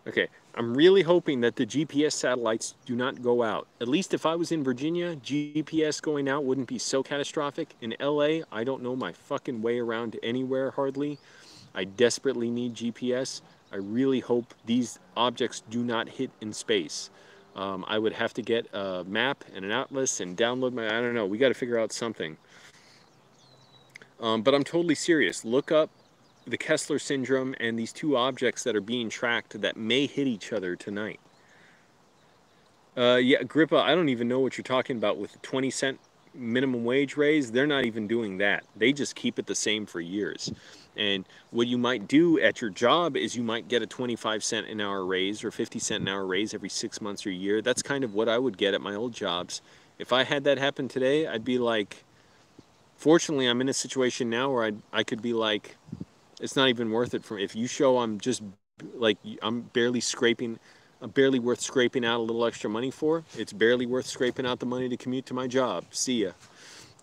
Okay, I'm really hoping that the GPS satellites do not go out. At least if I was in Virginia, GPS going out wouldn't be so catastrophic. In LA, I don't know my fucking way around anywhere hardly. I desperately need GPS. I really hope these objects do not hit in space. I would have to get a map and an atlas and download my, I don't know, we got to figure out something. But I'm totally serious. Look up the Kessler syndrome and these two objects that are being tracked that may hit each other tonight. Yeah, Agrippa, I don't even know what you're talking about with the 20-cent minimum wage raise. They're not even doing that. They just keep it the same for years. And what you might do at your job is you might get a 25-cent an hour raise or 50-cent an hour raise every 6 months or a year. That's kind of what I would get at my old jobs. If I had that happen today, I'd be like, fortunately, I'm in a situation now where I could be like, it's not even worth it for me. If you show I'm just like, I'm barely worth scraping out a little extra money for, it's barely worth scraping out the money to commute to my job. See ya.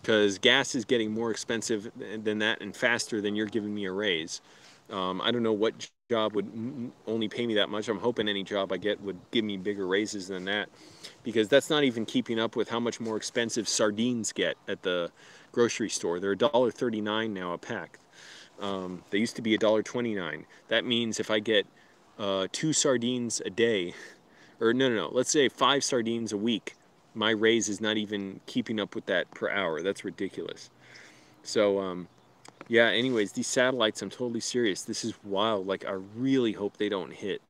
because gas is getting more expensive than that and faster than you're giving me a raise. I don't know what job would only pay me that much. I'm hoping any job I get would give me bigger raises than that, because that's not even keeping up with how much more expensive sardines get at the grocery store. They're $1.39 now a pack. They used to be $1.29. That means if I get 2 sardines a day, or no, let's say 5 sardines a week, my raise is not even keeping up with that per hour. That's ridiculous. So, yeah, anyways, these satellites, I'm totally serious. This is wild. Like, I really hope they don't hit.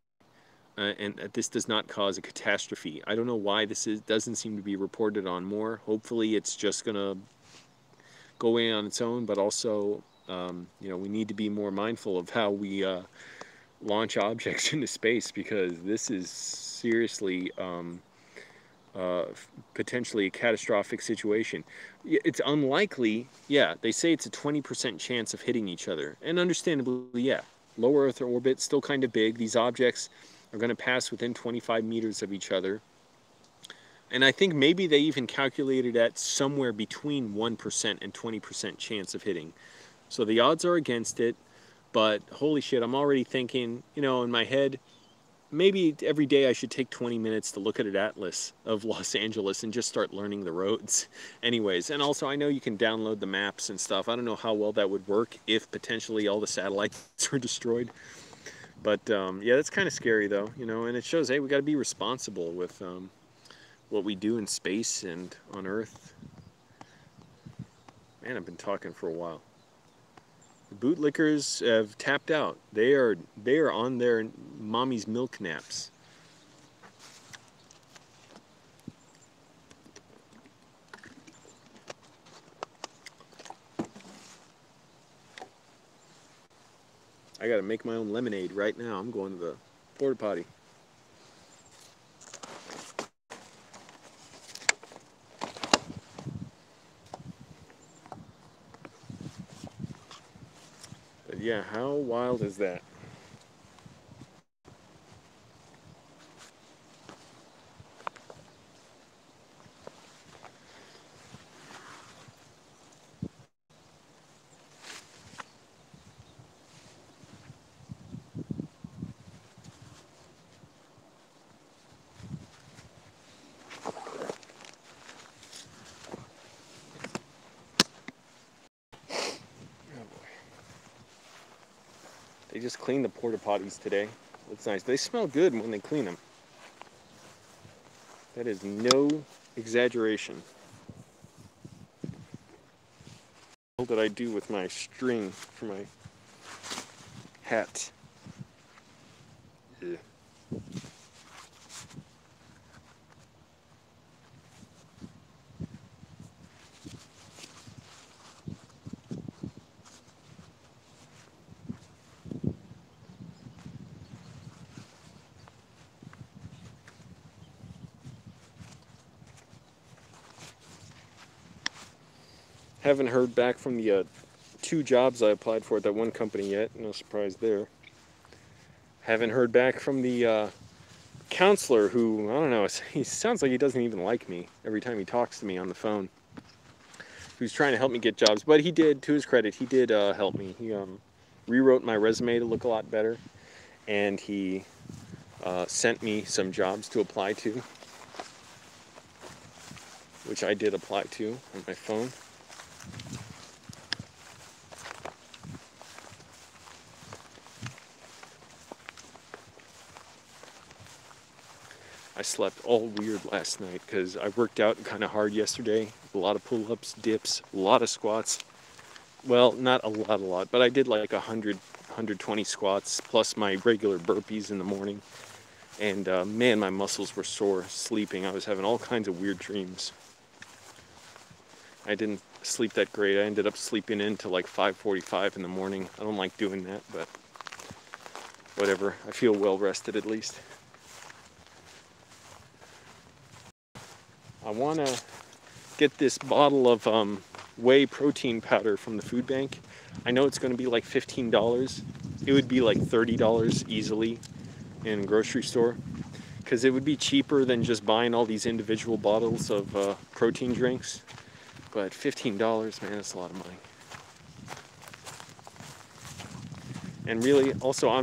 And that this does not cause a catastrophe. I don't know why doesn't seem to be reported on more. Hopefully it's just going to go away on its own, but also, you know, we need to be more mindful of how we launch objects into space, because this is seriously potentially a catastrophic situation. It's unlikely, yeah, they say it's a 20% chance of hitting each other, and understandably, yeah. Low Earth orbit, still kind of big. These objects are going to pass within 25 meters of each other. And I think maybe they even calculated at somewhere between 1% and 20% chance of hitting. So the odds are against it, but holy shit, I'm already thinking, you know, in my head, maybe every day I should take 20 minutes to look at an atlas of Los Angeles and just start learning the roads. Anyways, and also I know you can download the maps and stuff. I don't know how well that would work if potentially all the satellites were destroyed. But yeah, that's kind of scary though, you know, and it shows, hey, we got to be responsible with what we do in space and on Earth. Man, I've been talking for a while. The bootlickers have tapped out. They are on their mommy's milk naps. I gotta make my own lemonade right now. I'm going to the porta potty. But yeah, how wild is that? They just cleaned the porta potties today. Looks nice. They smell good when they clean them. That is no exaggeration. What did I do with my string for my hat? Yeah. Haven't heard back from the 2 jobs I applied for at that one company yet. No surprise there. Haven't heard back from the counselor who, I don't know, he sounds like he doesn't even like me every time he talks to me on the phone. Who's trying to help me get jobs. But he did, to his credit, he did help me. He rewrote my resume to look a lot better. And he sent me some jobs to apply to, which I did apply to on my phone. I slept all weird last night because I worked out kind of hard yesterday. A lot of pull-ups, dips, a lot of squats. Well, not a lot, but I did like 100, 120 squats plus my regular burpees in the morning. And man, my muscles were sore sleeping. I was having all kinds of weird dreams. I didn't sleep that great. I ended up sleeping in till like 5:45 in the morning. I don't like doing that, but whatever. I feel well rested at least. I want to get this bottle of whey protein powder from the food bank. I know it's going to be like $15. It would be like $30 easily in a grocery store, because it would be cheaper than just buying all these individual bottles of protein drinks. But $15, man, that's a lot of money. And really, also, I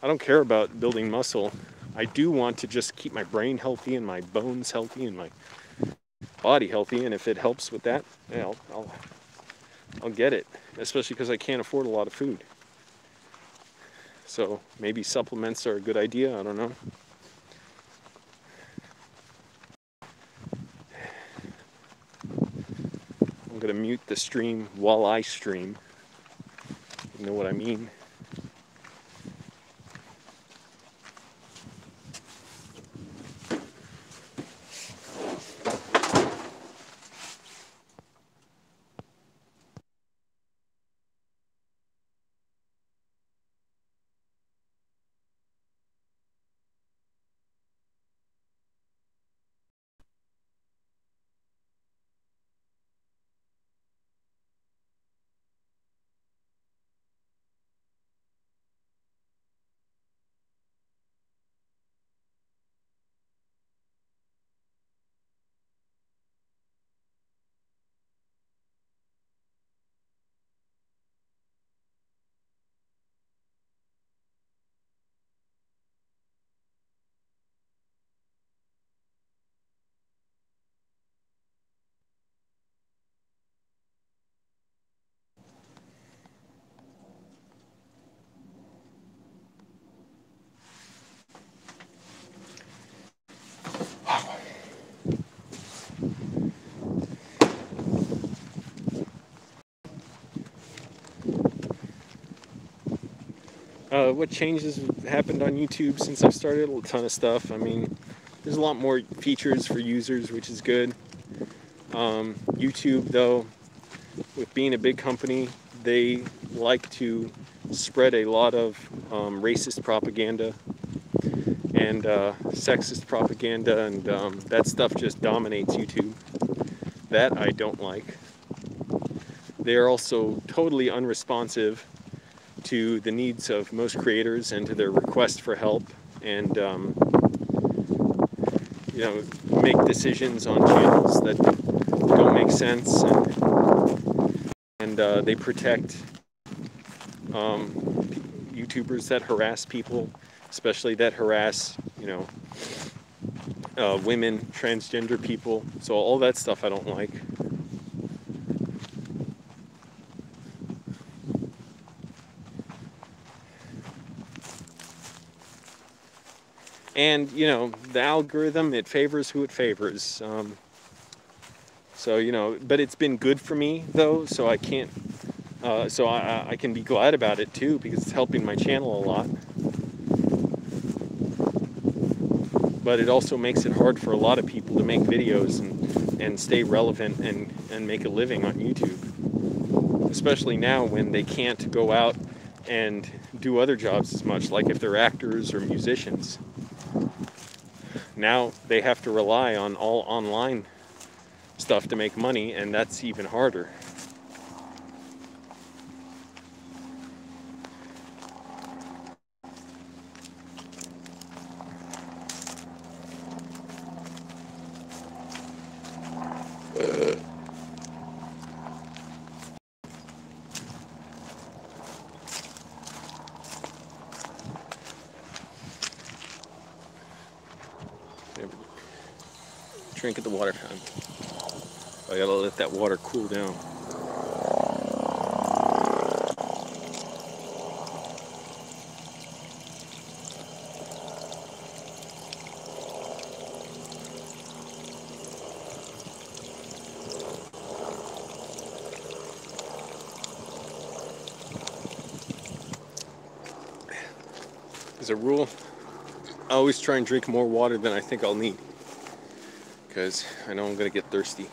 don't care about building muscle. I do want to just keep my brain healthy and my bones healthy and my body healthy. And if it helps with that, yeah, I'll get it. Especially because I can't afford a lot of food. So maybe supplements are a good idea. I don't know. I'm going to mute the stream while I stream. You know what I mean? What changes have happened on YouTube since I've started? A ton of stuff. I mean, there's a lot more features for users, which is good. YouTube, though, with being a big company, they like to spread a lot of racist propaganda and sexist propaganda, and that stuff just dominates YouTube. That I don't like. They are also totally unresponsive to the needs of most creators and to their request for help, and you know, make decisions on channels that don't make sense, and they protect YouTubers that harass people, especially that harass, you know, women, transgender people. So all that stuff I don't like. And, you know, the algorithm, it favors who it favors. So, you know, but it's been good for me, though, so I can't, so I can be glad about it, too, because it's helping my channel a lot. But it also makes it hard for a lot of people to make videos and stay relevant and make a living on YouTube. Especially now when they can't go out and do other jobs as much, like if they're actors or musicians. Now they have to rely on all online stuff to make money, and that's even harder. Drink at the water fountain. I gotta let that water cool down. As a rule, I always try and drink more water than I think I'll need, because I know I'm gonna get thirsty.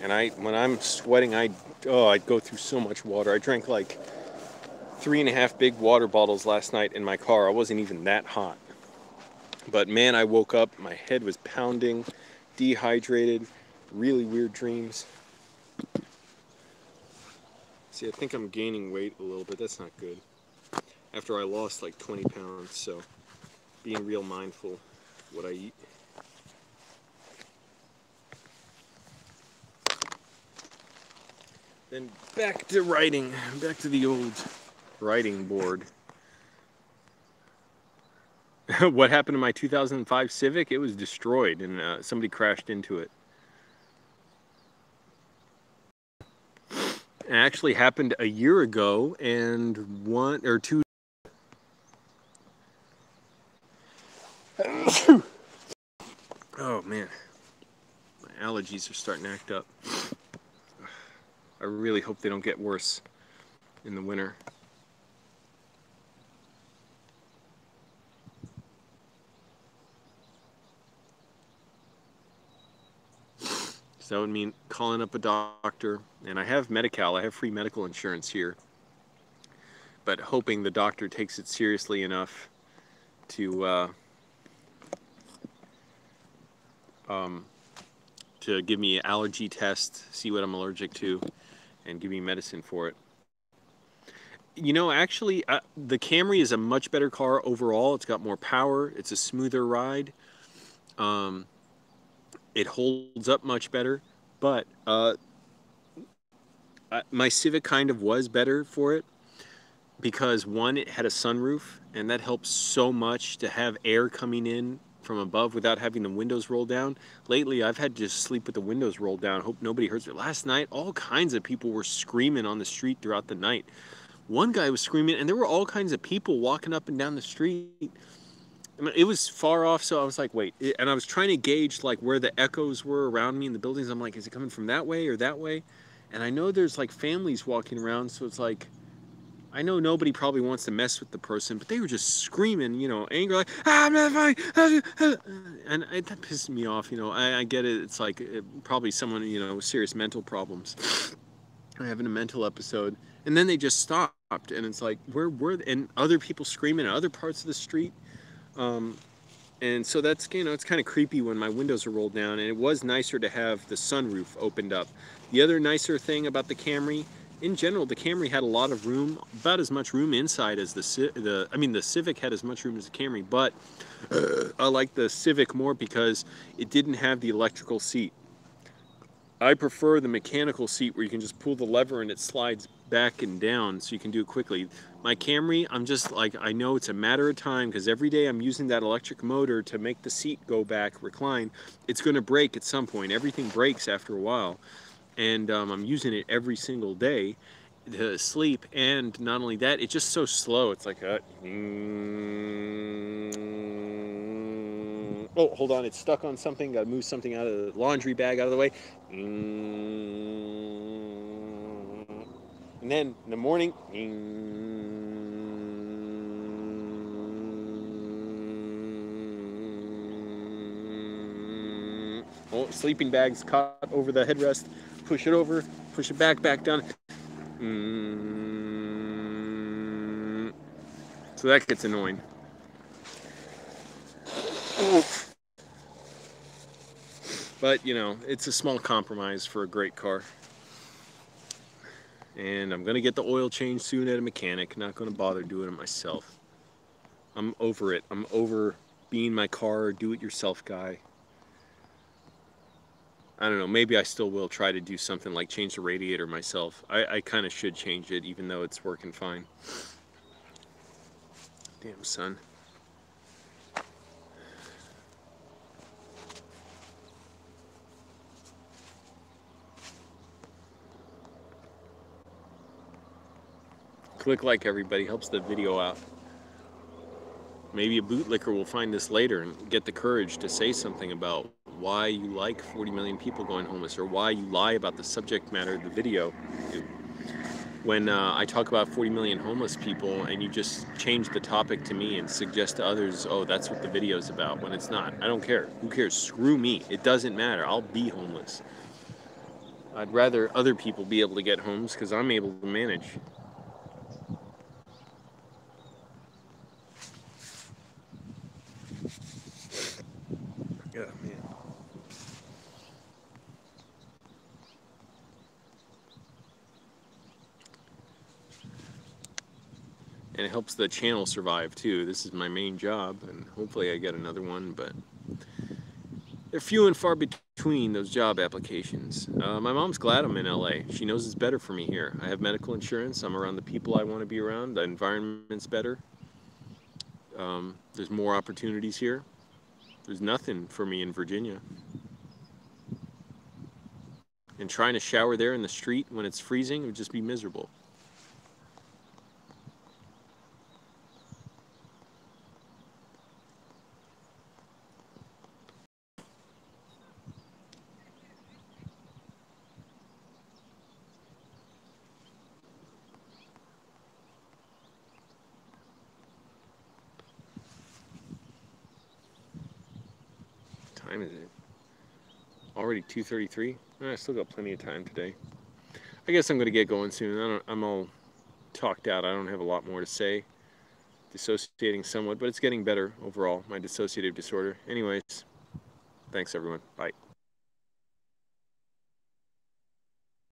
And when I'm sweating, I'd go through so much water. I drank like 3.5 big water bottles last night in my car. I wasn't even that hot. But man, I woke up, my head was pounding, dehydrated, really weird dreams. See, I think I'm gaining weight a little bit. That's not good. After I lost like 20 pounds, so being real mindful of what I eat. Then back to writing, back to the old writing board. What happened to my 2005 Civic? It was destroyed, and somebody crashed into it. It actually happened a year ago, and 1 or 2. Oh man, my allergies are starting to act up. I really hope they don't get worse in the winter. So that would mean calling up a doctor, and I have Medi-Cal, I have free medical insurance here, but hoping the doctor takes it seriously enough to give me an allergy test, see what I'm allergic to, and give me medicine for it. You know, actually, the Camry is a much better car overall. It's got more power. It's a smoother ride. It holds up much better. But my Civic kind of was better for it because, one, it had a sunroof, and that helps so much to have air coming in from above without having the windows rolled down. Lately, I've had to just sleep with the windows rolled down. Hope nobody hears it. Last night, all kinds of people were screaming on the street throughout the night. One guy was screaming, and there were all kinds of people walking up and down the street. I mean, it was far off, so I was like, wait. And I was trying to gauge like where the echoes were around me in the buildings. I'm like, is it coming from that way or that way? And I know there's like families walking around, so it's like, I know nobody probably wants to mess with the person, but they were just screaming, you know, angry, like, ah, I'm not fine. And that pissed me off, you know. I get it. It's like probably someone, you know, with serious mental problems. Or having a mental episode. And then they just stopped, and it's like, where were they? And other people screaming in other parts of the street. And so that's, you know, it's kind of creepy when my windows are rolled down, and it was nicer to have the sunroof opened up. The other nicer thing about the Camry, in general, the Camry had a lot of room, about as much room inside as the Civic had as much room as the Camry, but I like the Civic more because it didn't have the electrical seat. I prefer the mechanical seat where you can just pull the lever and it slides back and down so you can do it quickly. My Camry, I'm just like, I know it's a matter of time because every day I'm using that electric motor to make the seat go back, recline. It's going to break at some point. Everything breaks after a while. And I'm using it every single day to sleep. And not only that, it's just so slow. It's like a... Oh, hold on, it's stuck on something. Got to move something out of the laundry bag out of the way. And then in the morning, oh, sleeping bag's caught over the headrest. Push it over, push it back down. So that gets annoying. But, you know, it's a small compromise for a great car. And I'm going to get the oil change soon at a mechanic. Not going to bother doing it myself. I'm over it. I'm over being my car do-it-yourself guy. I don't know. Maybe I still will try to do something like change the radiator myself. I kind of should change it even though it's working fine. Damn, son. Click like, everybody. Helps the video out. Maybe a bootlicker will find this later and get the courage to say something about why you like 40 million people going homeless, or why you lie about the subject matter of the video. When I talk about 40 million homeless people and you just change the topic to me and suggest to others, oh, that's what the video's about, when it's not. I don't care. Who cares? Screw me. It doesn't matter. I'll be homeless. I'd rather other people be able to get homes because I'm able to manage. Yeah, man. And it helps the channel survive too. This is my main job, and hopefully I get another one, but they're few and far between. between those job applications. My mom's glad I'm in LA. She knows it's better for me here. I have medical insurance. I'm around the people I want to be around. The environment's better. There's more opportunities here. There's nothing for me in Virginia. And trying to shower there in the street when it's freezing would just be miserable. What time is it? Already 2:33? I still got plenty of time today. I guess I'm going to get going soon. I'm all talked out. I don't have a lot more to say. Dissociating somewhat, but it's getting better overall, my dissociative disorder. Anyways, thanks everyone. Bye.